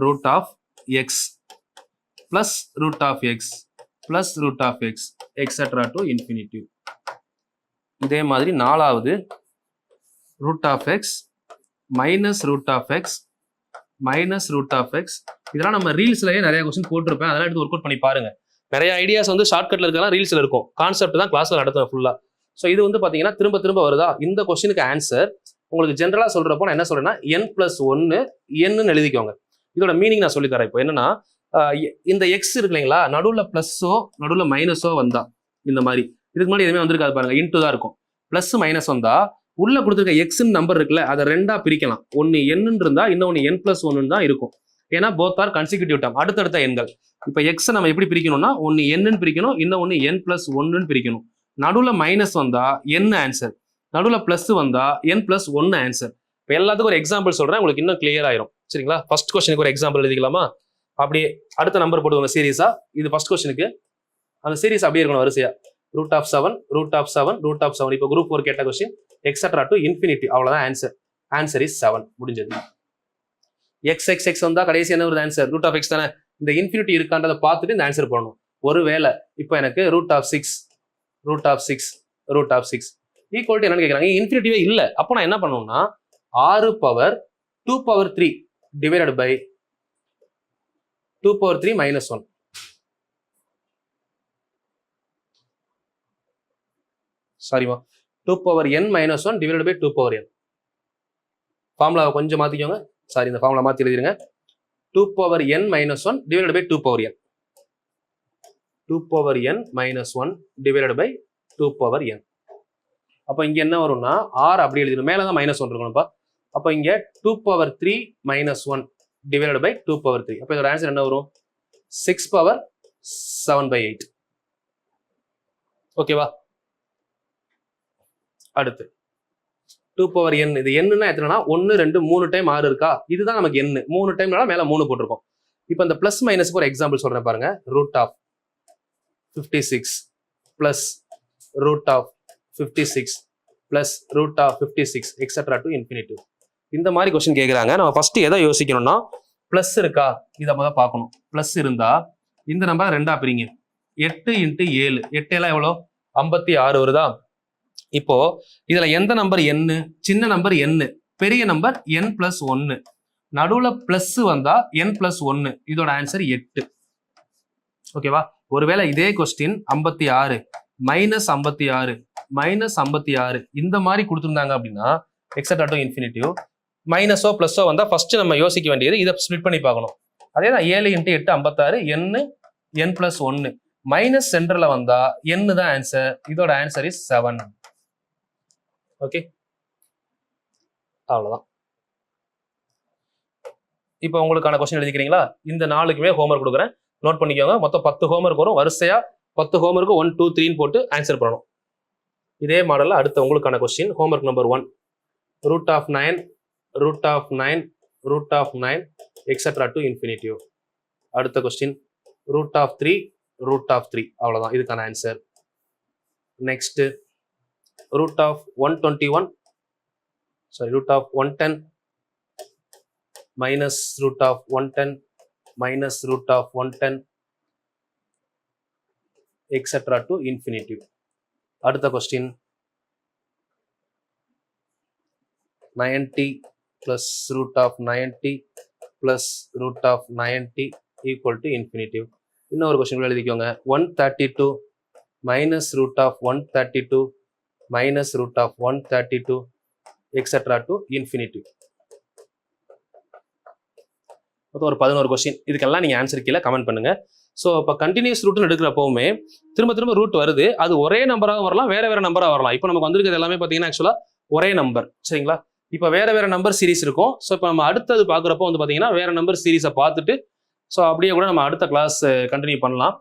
[SPEAKER 3] root of x plus root of x etcetera to infinitive. இதே மாதிரி 4வது root of x minus root of x minus root of x. இதெல்லாம் நம்ம ரீல்ஸ்லயே நிறைய கொஸ்டின் போட்டிருப்பேன், அதெல்லாம் எடுத்து ஒர்க் அவுட் பண்ணி பாருங்க. நிறைய ஐடியாஸ் வந்து ஷார்ட்கட்ல இருக்கலாம், ரீல்ஸ்ல இருக்கும். கான்செப்ட் தான் கிளாஸ்ல நடத்துவேன் ஃபுல்லா. ஸோ இது வந்து பாத்தீங்கன்னா திரும்ப திரும்ப வருதா. இந்த கொஸ்டினுக்கு ஆன்சர் உங்களுக்கு ஜென்ரலா சொல்றப்போ நான் என்ன சொல்றேன்னா n+1 n எழுதிக்கோங்க. இதோட மீனிங் நான் சொல்லி தரேன். இப்போ என்னன்னா இந்த எக்ஸ் இருக்கு இல்லைங்களா, நடுவில் பிளஸ்ஸோ நடுவில் மைனஸோ வந்தா இந்த மாதிரி, இதுக்கு முன்னாடி எதுவுமே வந்திருக்காது பாருங்க, இன்ட்டு தான் இருக்கும். பிளஸ் மைனஸ் வந்தா உள்ள கொடுத்துருக்க எக்ஸ்ன்னு நம்பர் இருக்குல்ல, அதை ரெண்டா பிரிக்கலாம். ஒன்னு n இருந்தா இன்னொன்னு n+1 தான் இருக்கும். ஏன்னா போத் ஆர் கன்சிக்யூட்டிவ் டேர்ம், அடுத்தடுத்த எண்கள். இப்போ எக்ஸை நம்ம எப்படி பிரிக்கணும்னா ஒன்னு n பிரிக்கணும், இன்னொன்னு n+1 பிரிக்கணும். நடுவில் மைனஸ் வந்தா n ஆன்சர், நடுவில் பிளஸ் வந்தா n+1 ஆன்சர். இப்போ எல்லாத்துக்கும் ஒரு எக்ஸாம்பிள் சொல்றேன், உங்களுக்கு இன்னும் கிளியர் ஆயிரும். சரிங்களா? ஃபர்ஸ்ட் கொஸ்டினுக்கு ஒரு எக்ஸாம்பிள் எழுதிக்கலாமா? அப்படியே அடுத்த நம்பர் போடுவாங்க சீரியஸா. இது ஃபர்ஸ்ட் கொஸ்டினுக்கு அந்த சீரிஸ் அப்படியே இருக்கணும் வரிசையா. √7 √7 √7. இப்போ குரூப் 4 கேட்ட கொஸ்டின் எக்ஸெட்ரா டு இன்ஃபினிட்டி. அவ்வளவுதான் ஆன்சர். Answer is 7. முடிஞ்சது. x வந்தா கடைசி என்ன வருது ஆன்சர்? √x தானே. இந்த இன்ஃபினிட்டி இருக்கான்றதை பார்த்துட்டு இந்த ஆன்சர் பண்ணணும். ஒருவேளை இப்போ எனக்கு √6 ஈக்குவல் என்னன்னு கேட்குறாங்க, இன்ஃபினிட்டிவே இல்லை. அப்போ நான் என்ன பண்ணணும்னா 6^2^3 டிவைடட் பை 2^3 -1. சாரிமா, 2n - 1 டிவைடட் பை 2n. ஃபார்முலாவை கொஞ்சம் மாத்திக்கோங்க. சாரி, இந்த ஃபார்முலா மாத்தி எழுதிருங்க. 2n - 1 divided by 2n. 2n - 1 divided by 2n. அப்போ இங்க என்ன வரும்னா r அப்படி எழுதிடும், மேல தான் -1 இருக்கணும்ப்பா. அப்போ இங்க 2^3 - 1 டிவைடட் பை 2^3. அப்போ இதோட ஆன்சர் என்ன வரும்? 6^7/8. ஓகேவா? அடுத்து 2n. இது என்னன்னா எத்தனைனா 1 2 3 டைம் 6 இருக்கா, இதுதான் நமக்கு n. 3 டைம்னால மேல 3 போட்டிருக்கோம். இப்போ இந்த பிளஸ் மைனஸ்க்கு ஒரு எக்ஸாம்பிள் சொல்றேன் பாருங்க. √56 plus √56 plus √56 etcetera to infinity. இந்த மாதிரி கொஸ்டின் கேட்குறாங்க. நம்ம ஃபர்ஸ்ட் எதை யோசிக்கணும்னா பிளஸ் இருக்கா, இதை முதல் பார்க்கணும். பிளஸ் இருந்தா இந்த நம்பர் ரெண்டா பிரிங்க. 8 × 7, 8 எல்லாம் எவ்வளோ? 56 வருதா? இப்போ இதுல எந்த நம்பர் n? சின்ன நம்பர் n, பெரிய நம்பர் n+1. நடுவுல பிளஸ் வந்தா n+1. இதோட ஆன்சர் 8. ஓகேவா? ஒருவேளை இதே கொஸ்டின் 56 -56 -56 இந்த மாதிரி கொடுத்துருந்தாங்க அப்படின்னா எக்ஸெட்ரா டு இன்ஃபினிட்டி. மைனஸோ பிளஸோ வந்தா ஃபர்ஸ்ட் நம்ம யோசிக்க வேண்டியது இதை ஸ்ப்ளிட் பண்ணி பார்க்கணும். அதே தான் 7 × 8 56, n+1. மைனஸ் சென்டர்ல வந்தா n தான் ஆன்சர். இதோட ஆன்சர் இஸ் 7. ஓகே, அவ்வளவுதான். இப்போ உங்களுக்கான கொஸ்டின் எழுதிக்கிறீங்களா? இந்த 4க்குமே ஹோம்ஒர்க் கொடுக்குறேன், நோட் பண்ணிக்கோங்க. மொத்தம் 10 ஹோம்ஒர்க் வரும். வரிசையா 10 ஹோம்ஒர்க்கு 1 2 3 போட்டு ஆன்சர் பண்ணணும். இதே மாடல்ல அடுத்த உங்களுக்கான question homework number 1. √9 etcetera to infinity. அடுத்த கொஸ்டின் √3 அவ்வளவுதான் இதுக்கான answer. Next √110 minus √110 minus √110 etc. to infinity. அடுத்த question 90 plus √90 plus √90 equal to infinity. இன்னொரு கொஸ்டின் எழுதிக்கோங்க. 132 minus √132 minus √132 etc. to infinity. ஒரு 11 கொஸ்டின். இதுக்கெல்லாம் நீங்க ஆன்சர் கீழே கமெண்ட் பண்ணுங்க. ஸோ இப்போ கண்டினியூஸ் ரூட்னு எடுக்கிறப்பவுமே திரும்ப ரூட் வருது. அது ஒரே நம்பராக வரலாம், வேற நம்பராக வரலாம். இப்போ நமக்கு வந்திருக்கிறது எல்லாமே பார்த்தீங்கன்னா ஆக்சுவலாக ஒரே நம்பர். சரிங்களா? இப்போ வேற நம்பர் சீரிஸ் இருக்கும். ஸோ இப்போ நம்ம அடுத்தது பார்க்குறப்போ வந்து பார்த்தீங்கன்னா வேற நம்பர் சீரிஸை பார்த்துட்டு ஸோ அப்படியே கூட நம்ம அடுத்த கிளாஸ் கண்டினியூ பண்ணலாம்.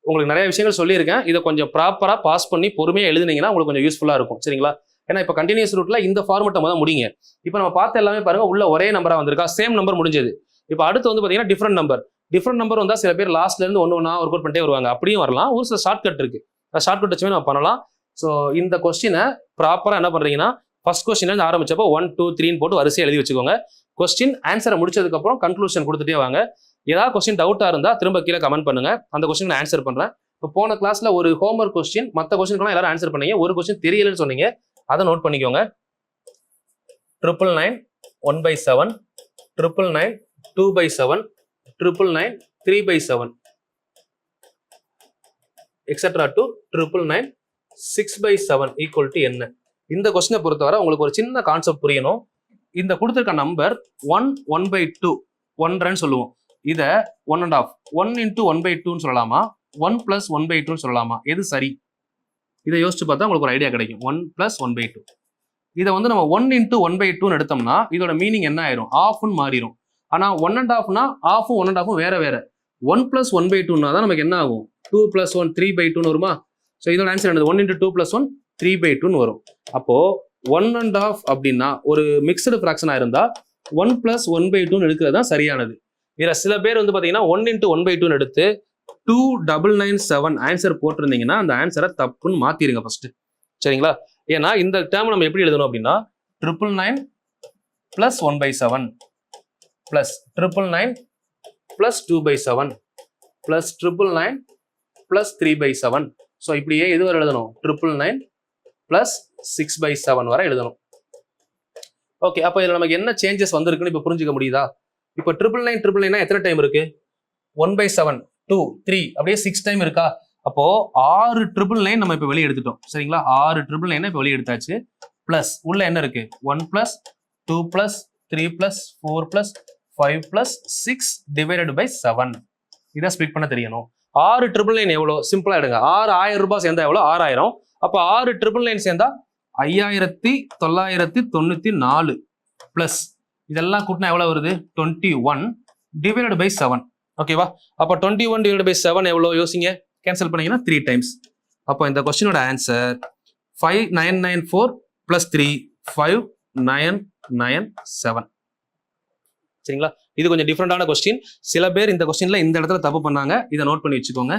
[SPEAKER 3] உங்களுக்கு நிறைய விஷயங்கள் சொல்லியிருக்கேன். இதை கொஞ்சம் ப்ராப்பராக பாஸ் பண்ணி பொறுமையாக எழுதுனீங்கன்னா உங்களுக்கு கொஞ்சம் யூஸ்ஃபுல்லாக இருக்கும். சரிங்களா? ஏன்னா இப்போ கண்டினியூஸ் ரூட்ல இந்த ஃபார்மெட்டை முதல் முடிங்க. இப்போ நம்ம பார்த்த எல்லாமே பாருங்க, உள்ள ஒரே நம்பராக வந்திருக்கா, சேம் நம்பர் முடிஞ்சது. இப்போ அடுத்து வந்து பார்த்தீங்கன்னா டிஃப்ரெண்ட் நம்பர் வந்தால் சில பேர் லாஸ்ட்ல இருந்து ஒன்று ஒர்க் அவுட் பண்ணிட்டே வருவாங்க. அப்படியும் வரலாம். ஒரு சில ஷார்ட்கட் இருக்கு, ஷார்ட்கட் வச்சுமே நம்ம பண்ணலாம். ஸோ இந்த கொஸ்டினை ப்ராப்பராக என்ன பண்றீங்கன்னா ஃபர்ஸ்ட் கொஸ்டின்லேருந்து ஆரம்பிச்சப்போ 1 2 3 போட்டு வரிசையை எழுதி வச்சுக்கோங்க. கொஸ்டின் ஆன்சரை முடிச்சதுக்கப்புறம் கன்க்ளூஷன் கொடுத்துட்டே வாங்க. ஏதாவது கொஸ்டின் டவுட்டாக இருந்தால் திரும்ப கீழே கமெண்ட் பண்ணுங்க, அந்த கொஸ்டின் நான் ஆன்சர் பண்றேன். இப்போ போன கிளாஸ்ல ஒரு ஹோம்ஒர்க் கொஸ்டின், மற்ற கொஸ்டின்லாம் எல்லாரும் ஆன்சர் பண்ணீங்க. ஒரு கொஸ்டின் தெரியலன்னு சொன்னீங்க, அதை நோட் பண்ணிக்கோங்க. 999 1/7, 999, 2/7, 999, 3/7, etc. to 999, 6/7 equal to என்ன? இந்த கொஸ்டினை பொறுத்தவரை உங்களுக்கு ஒரு சின்ன கான்செப்ட் புரியணும். இந்த கொடுத்துருக்க நம்பர் 1/2 1/2 சொல்லுவோம். இதை 1.5 1 into 1/2 சொல்லலாமா, 1 plus 1/2 சொல்லலாமா? எது சரி? இதை யோசிச்சு பார்த்தா உங்களுக்கு ஒரு ஐடியா கிடைக்கும். 1 plus 1/2. இதை வந்து நம்ம 1 into 1/2 எடுத்தோம்னா இதோட மீனிங் என்ன ஆயிரும்? ஆஃப்னு மாறிடும். ஆனா 1.5னா ஆஃபும் 1.5 வேற வேற. 1 plus 1/2னா தான் நமக்கு என்ன ஆகும்? 2 plus 1 3/2 வருமா? ஸோ இதோட ஆன்சர் என்னது? 1 into 2 plus 1 3/2 வரும். அப்போ 1.5 அப்படின்னா ஒரு மிக்சடு ஃபிராக்ஷனா இருந்தா 1 plus 1/2 எடுக்கிறது தான் சரியானது. இதுல சில பேர் வந்து பாத்தீங்கன்னா 1 into 1/2 எடுத்து 2997 ஆன்சர் போட்டிருந்தீங்கன்னா அந்த ஆன்சரை தப்புன்னு மாத்திருங்க ஃபர்ஸ்ட். சரிங்களா? ஏன்னா இந்த டேர்ம் நம்ம எப்படி எழுதணும் அப்படின்னா 999 plus 1/7 plus 999 plus 2/7 plus 999 plus 3/7. So இப்படியே இது வரை எழுதணும். 999 plus 6/7 வரை எழுதணும். ஓகே, அப்போ இதுல நமக்கு என்ன சேஞ்சஸ் வந்திருக்குன்னு இப்போ புரிஞ்சுக்க முடியுதா? இப்போ 999 எத்தனை டைம் இருக்கு? 1/7 2 3 அப்படியே 6 டைம் இருக்கா? அப்போ 6 999 நம்ம இப்போ வெளியே எடுத்துட்டோம். சரிங்களா? 6 999 இப்போ வெளியே எடுத்தாச்சு. பிளஸ் உள்ள என்ன இருக்கு? 1 plus 2 plus 3 plus 4 plus 5 plus 6 divided by 7. இதை ஸ்பிளிட் பண்ண தெரியணும். 6 999 எவ்வளோ? சிம்பிளா எடுங்க. 1000 ரூபாய் சேர்ந்தா எவ்வளோ? 6000. அப்போ 6 999 சேர்ந்தா 5994 பிளஸ் இதெல்லாம் கூட்டினா எவ்வளவு வருது? 21 டிவைடட் பை 7. ஓகேவா? அப்போ 21 டிவைடட் பை 7 எவ்வளோ? யோசிங்க. கேன்சல் பண்ணீங்கன்னா 3 டைம்ஸ். அப்போ இந்த கொஸ்டினோட ஆன்சர் 5994 பிளஸ் 3 5997. சரிங்களா? இது கொஞ்சம் டிஃப்ரெண்டான கொஸ்டின். சில பேர் இந்த கொஸ்டின்ல இந்த இடத்துல தப்பு பண்ணாங்க. இதை நோட் பண்ணி வச்சுக்கோங்க.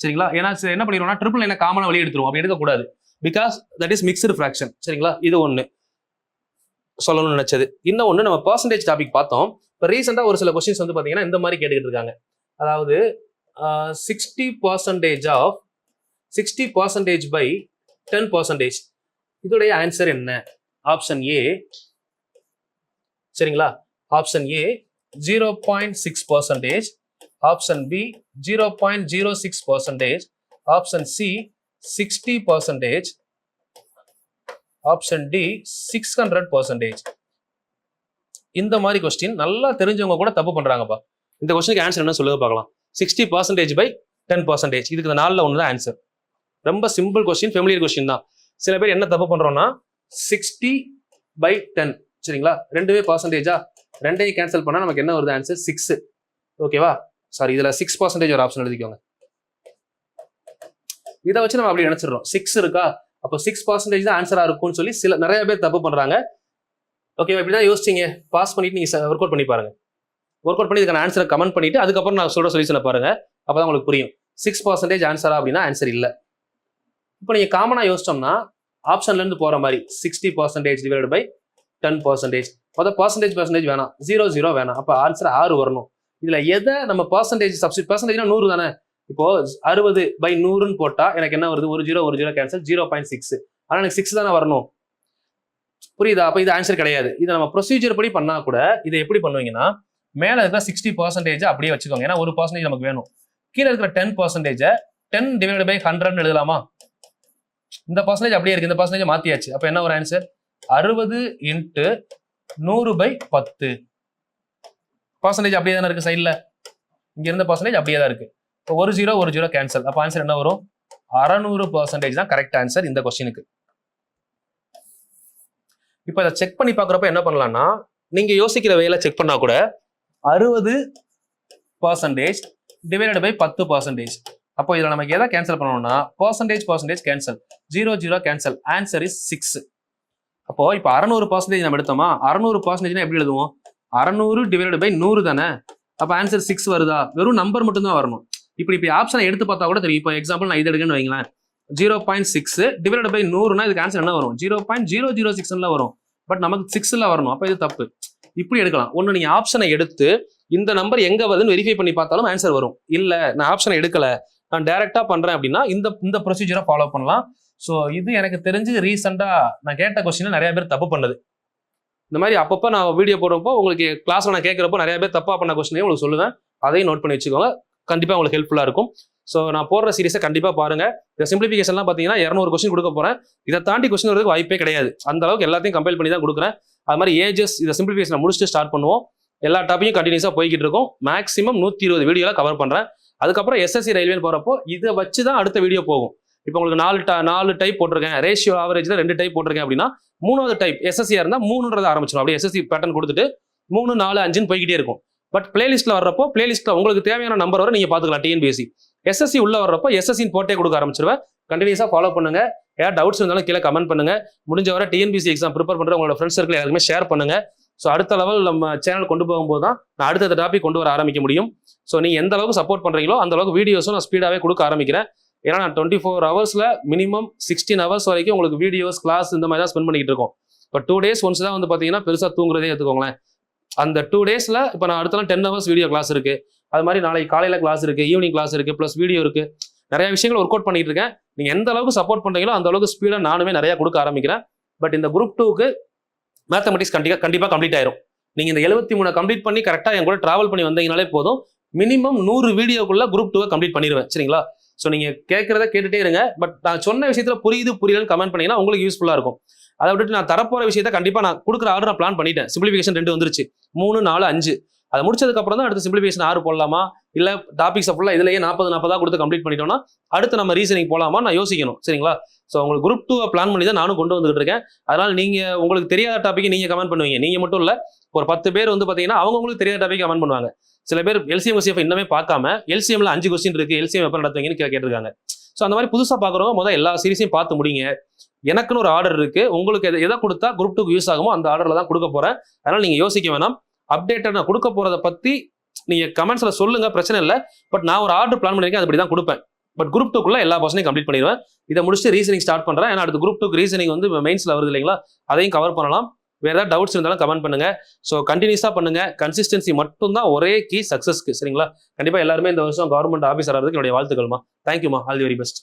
[SPEAKER 3] சரிங்களா? ஏன்னா என்ன பண்ணிடுவோம்னா 999 காமனா வெளியே எடுத்துருவோம். அப்படி எடுக்கக்கூடாது. Because that is mixed fraction. சரிங்களா? இது ஒன்று சொல்லணும்னு நினைச்சது. இன்னும் ஒன்று, நம்ம பர்சன்டேஜ் டாபிக் பார்த்தோம். இப்போ ரீசெண்டாக ஒரு சில கொஸ்டின்ஸ் வந்து பார்த்தீங்கன்னா இந்த மாதிரி கேட்டுக்கிட்டு இருக்காங்க. அதாவது 60% ஆஃப் 60% பை 10%. இதோடைய ஆன்சர் என்ன? Option A. சரிங்களா? Option A 0.6%, option B 0.06%, option C 60%, option D 600%. இந்த மாதிரி கொஸ்டின் நல்லா தெரிஞ்சவங்க கூட தப்பு பண்றாங்கப்பா. இந்த கொஸ்டினுக்கு ஆன்சர் என்ன சொல்லுங்க பார்க்கலாம். 60% பை 10%. இதுக்கு இந்த 4ல் ஒன்று தான் ஆன்சர். ரொம்ப சிம்பிள் கொஸ்டின், ஃபெமிலியர் கொஸ்டின் தான். சில பேர் என்ன தப்பு பண்றோம்னா 60/10. சரிங்களா? ரெண்டுமே பர்சன்டேஜா? ரெண்டையும் கேன்சல் பண்ணா நமக்கு என்ன வருது? ஆன்சர் 6. ஓகேவா? சாரி, இதுல 6% ஒரு ஆப்ஷன் எழுதிக்கோங்க. இதை வச்சு நம்ம அப்படி நினைச்சிடறோம் 6 இருக்கா, அப்போ 6% தான் ஆன்சரா இருக்கும்னு சொல்லி நிறைய பேர் தப்பு பண்றாங்க. ஓகேவா? இப்படிதான் யோசிச்சிங்க. பாஸ் பண்ணிட்டு நீங்க ஒர்க் அவுட் பண்ணி பாருங்க. ஒர்க் அவுட் பண்ணி இதுக்கான ஆன்சரை கமெண்ட் பண்ணிட்டு அதுக்கப்புறம் நான் சொல்ற சொல்யூஷனை பாருங்க. அப்பதான் உங்களுக்கு புரியும் 6% ஆன்சரா அப்படின்னா ஆன்சர் இல்லை. இப்போ நீங்க காமனா யோசிச்சோம்னா ஆப்ஷன்ல இருந்து போற மாதிரி 60% டிவைடட் பை 10%. மொதல் பர்சன்டேஜ் வேணாம், 0 வேணாம். அப்போ ஆன்சர் 6 வரணும். இதுல எதை நம்ம பர்சன்டேஜ் சப்ஸ்டிட்? பர்சன்டேஜ்னா 100 தானே. இப்போ 60/100ன்னு போட்டா எனக்கு என்ன வருது? ஒரு ஜீரோ கேன்சல், 0.6. ஆனா எனக்கு 6 தானே வரணும். புரியுதா? அப்ப இது ஆன்சர் கிடையாது. இதை நம்ம ப்ரொசீஜர் படி பண்ணா கூட இதை எப்படி பண்ணுவீங்கன்னா மேல இருக்கிற 60% அப்படியே வச்சுக்கோங்க. ஏன்னா 1% நமக்கு வேணும். கீழே இருக்கிற 10% 10 டிவைடட் பை 100 எழுதலாமா? இந்த பர்சன்டேஜ் அப்படியே இருக்கு, இந்த பர்சன்டேஜ் மாத்தியாச்சு. அப்ப என்ன ஒரு ஆன்சர்? 60 into 100/10. பர்சன்டேஜ் அப்படியே தானே இருக்கு சைட்ல. இங்க இருந்த பர்சன்டேஜ் அப்படியே தான் இருக்கு. இப்போ ஒரு ஜீரோ கேன்சல். அப்ப ஆன்சர் என்ன வரும்? 600% தான் கரெக்ட் ஆன்சர் இந்த கொஸ்டினுக்கு. இப்போ இதை செக் பண்ணி பார்க்குறப்ப என்ன பண்ணலாம்னா நீங்க யோசிக்கிற வேலை செக் பண்ணா கூட 60% டிவைடட் பை 10%. அப்போ இதில் நமக்கு எதை கேன்சல் பண்ணணும்னா percentage cancel, 0 cancel. Answer is 6. அப்போ இப்போ 600% நம்ம எடுத்தோமா? 600% எப்படி எழுதுவோம்? 600 டிவைடட் பை 100 தானே. அப்போ ஆன்சர் 6 வருதா? வெறும் நம்பர் மட்டும் தான் வரணும். இப்படி ஆப்ஷனை எடுத்து பார்த்தா கூட தெரியும். இப்போ எக்ஸாம்பிள் நான் இது எடுக்கன்னு வைங்களேன். 0.6 டிவைடட் பை 100னா இதுக்கு ஆன்சர் என்ன வரும்? 0.006 வரும். பட் நமக்கு 6ல வரணும். அப்போ இது தப்பு. இப்படி எடுக்கலாம். ஒன்று நீங்க ஆப்ஷனை எடுத்து இந்த நம்பர் எங்க வருதுன்னு வெரிஃபை பண்ணி பார்த்தாலும் ஆன்சர் வரும். இல்ல நான் ஆப்ஷனை எடுக்கல, நான் டைரக்டா பண்றேன் அப்படின்னா இந்த ப்ரொசீஜரை ஃபாலோ பண்ணலாம். ஸோ இது எனக்கு தெரிஞ்சு ரீசெண்டா நான் கேட்ட கொஸ்டின் நிறைய பேர் தப்பு பண்ணது. இந்த மாதிரி அப்பப்போ நான் வீடியோ போடுறப்போ உங்களுக்கு கிளாஸ்ல நான் கேட்குறப்போ நிறைய பேர் தப்பா பண்ண கொஸ்டினையும் உங்களுக்கு சொல்லுவேன், அதையும் நோட் பண்ணி வச்சுக்கோங்க. கண்டிப்பா உங்களுக்கு ஹெல்ப்ஃபுல்லா இருக்கும். ஸோ நான் போடுற சீரிஸை கண்டிப்பா பாருங்க. இந்த சிம்பிளிஃபிகேஷன்லாம் பார்த்தீங்கன்னா 200 கொஸ்டின் கொடுக்க போறேன். இதை தாண்டி கொஸ்டின் வரதுக்கு வாய்ப்பே கிடையாது. அந்த அளவுக்கு எல்லாத்தையும் கம்பைல் பண்ணி தான் கொடுக்குறேன். அது மாதிரி ஏஜஸ் இதை சிம்பிளிஃபிகேஷன் முடிச்சுட்டு ஸ்டார்ட் பண்ணுவோம். எல்லா டாப்பிக்கும் கண்டினியூஸாக போய்கிட்டு இருக்கும். மேக்ஸிமம் 120 வீடியோலாம் கவர் பண்றேன். அதுக்கப்புறம் எஸ்எஸ்சி ரயில்வேன்னு போறப்போ இதை வச்சு தான் அடுத்த வீடியோ போகும். இப்போ உங்களுக்கு 4 டைப் போட்டிருக்கேன், ரேஷியோ ஆவரேஜ்ல 2 டைப் போட்டிருக்கேன் அப்படின்னா 3வது டைப் எஸ்எஸ்சியா இருந்தா 3ன்றத ஆரம்பிச்சிடும். அப்படியே எஸ்எஸ்சி பேட்டர்ன் கொடுத்துட்டு 3, 4, 5ன்னு போய்கிட்டே இருக்கும். பட் பிளேலிஸ்ட்ல வர்றப்போ பிளேலிஸ்ட்ல உங்களுக்கு தேவையான நம்பர் வரை நீங்க பாத்துக்கலாம். டிஎன்பிஎஸ்சி எஸ்எஸ்சி உள்ள வர்றப்போ எஸ்எஸ்சின்னு போட்டே கொடுக்க ஆரம்பிச்சிருவேன். கண்டினியூஸா ஃபாலோ பண்ணுங்க. ஏதாவது டவுட்ஸ் இருந்தாலும் கீழே கமெண்ட் பண்ணுங்க. முடிஞ்ச வரை டிஎன்பிஎஸ்சி எக்ஸாம் ப்ரிப்பேர் பண்ற உங்களோட ஃப்ரெண்ட்ஸ் சர்க்கிள் எல்லாருமே ஷேர் பண்ணுங்க. ஸோ அடுத்த லெவல் நம்ம சேனல் கொண்டு போகும்போது தான் நான் அடுத்த டாபிக் கொண்டு வர ஆரம்பிக்க முடியும். ஸோ நீங்க எந்த அளவுக்கு சப்போர்ட் பண்றீங்களோ அந்த அளவுக்கு வீடியோஸும் நான் ஸ்பீடாவே கொடுக்க ஆரம்பிக்கிறேன். ஏன்னா நான் 24 ஹவர்ஸ்ல மினிமம் 16 ஹவர்ஸ் வரைக்கும் உங்களுக்கு வீடியோஸ் கிளாஸ் இந்த மாதிரி தான் ஸ்பெண்ட் பண்ணிட்டு இருக்கோம். இப்போ 2 days ஒன்ஸ் தான் வந்து பாத்தீங்கன்னா பெருசா தூங்குறதே எடுத்துக்கோங்களேன். அந்த 2 daysல இப்போ நான் அடுத்த 10 ஹவர்ஸ் வீடியோ கிளாஸ் இருக்கு. அது மாதிரி நாளைக்கு காலையில கிளாஸ் இருக்கு, ஈவினிங் கிளாஸ் இருக்கு, ப்ளஸ் வீடியோ இருக்கு. நிறைய விஷயங்கள் ஒர்க் அவுட் பண்ணிட்டு இருக்கேன். நீங்க எந்த அளவுக்கு சப்போர்ட் பண்றீங்களோ அந்த அளவுக்கு ஸ்பீடா நானுமே நிறைய கொடுக்க ஆரம்பிக்கிறேன். பட் இந்த குரூப் 2க்கு மேத்தமெட்டிக்ஸ் கண்டிப்பா கம்ப்ளீட் ஆயிரும். நீங்க இந்த 73 கம்ப்ளீட் பண்ணி கரெக்டா என் கூட டிராவல் பண்ணி வந்தீங்கனாலே போதும். மினிமம் 100 வீடியோக்குள்ள குரூப் 2 கம்ப்ளீட் பண்ணிடுவேன். சரிங்களா? ஸோ நீங்க கேட்கறத கேட்டுட்டே இருங்க. பட் நான் சொன்ன விஷயத்துல புரியலன்னு கமெண்ட் பண்ணீங்கன்னா உங்களுக்கு யூஸ்ஃபுல்லா இருக்கும். அதை விட்டுட்டு நான் தரப்போற விஷயத்த கண்டிப்பா நான் கொடுக்குற ஆர்டர் நான் பிளான் பண்ணிட்டேன். சிம்பிளிஃபிகேஷன் 2 வந்துருச்சு, 3, 4, 5. அதை முடிச்சதுக்கு அப்புறம் தான் அடுத்து சிம்பிளிஃபிகேஷன் 6 போடலாமா, இல்ல டாபிக்ஸ் ஃபுல்லா இதுலயே 40 கொடுத்து கம்ப்ளீட் பண்ணிட்டோம்னா அடுத்து நம்ம ரீசனிங் போலாமா நான் யோசிக்கணும். சரிங்களா? ஸோ உங்களுக்கு குரூப் 2 பிளான் பண்ணி தான் நானும் கொண்டு வந்துட்டு இருக்கேன். அதனால நீங்க உங்களுக்கு தெரியாத டாபிக் நீங்க கமெண்ட் பண்ணுவீங்க. நீங்க மட்டும் இல்ல, ஒரு 10 பேர் வந்து பாத்தீங்கன்னா அவங்களுக்கு தெரியாத டாபிக் கமெண்ட் பண்ணுவாங்க. சில பேர் எல்சிஎம் OCF இன்னமே பார்க்காம எல்சிஎம்ல 5 கொஸ்டின் இருக்கு, எல்சிஎம் எப்ப நடத்துவீங்கன்னு கேட்டிருக்காங்க. ஸோ அந்த மாதிரி புதுசா பாக்குறவங்க முதல்ல எல்லா சீரிஸையும் பார்த்து முடிங்க. எனக்குன்னு ஒரு ஆர்டர் இருக்கு. உங்களுக்கு எதை கொடுத்தா குரூப் 2க்கு யூஸ் ஆகுமோ அந்த ஆர்டர்ல தான் கொடுக்க போறேன். அதனால நீங்க யோசிக்க வேணாம். அப்டேட்டட் நான் கொடுக்க போறதை பத்தி நீங்க கமெண்ட்ஸ்ல சொல்லுங்க, பிரச்சனை இல்லை. பட் நான் ஒரு ஆர்டர் பிளான் பண்ணிருக்கேன், அதுபடி தான் கொடுப்பேன். பட் குரூப் 2க்குள்ள எல்லா பர்சனையும் கம்ப்ளீட் பண்ணிடுவேன். இதை முடிச்சுட்டு ரீசனிங் ஸ்டார்ட் பண்றேன். ஏன்னா அடுத்து குரூப் 2க்கு ரீசனிங் வந்து மெயின்ஸ்ல வருது இல்லைங்களா, அதையும் கவர் பண்ணலாம். வேற ஏதாவது டவுட்ஸ் இருந்தாலும் கமெண்ட் பண்ணுங்க. ஸோ கண்டினியூஸா பண்ணுங்க. கன்சிஸ்டன்சி மட்டும் தான் ஒரே கீ சக்சஸ்க்கு. சரிங்களா? கண்டிப்பா எல்லாருமே இந்த வருஷம் கவர்மெண்ட் ஆஃபீஸர் ஆகிறதுக்கு என்னுடைய வாழ்த்துக்கள்மா. தேங்க்யூமா. All the very best.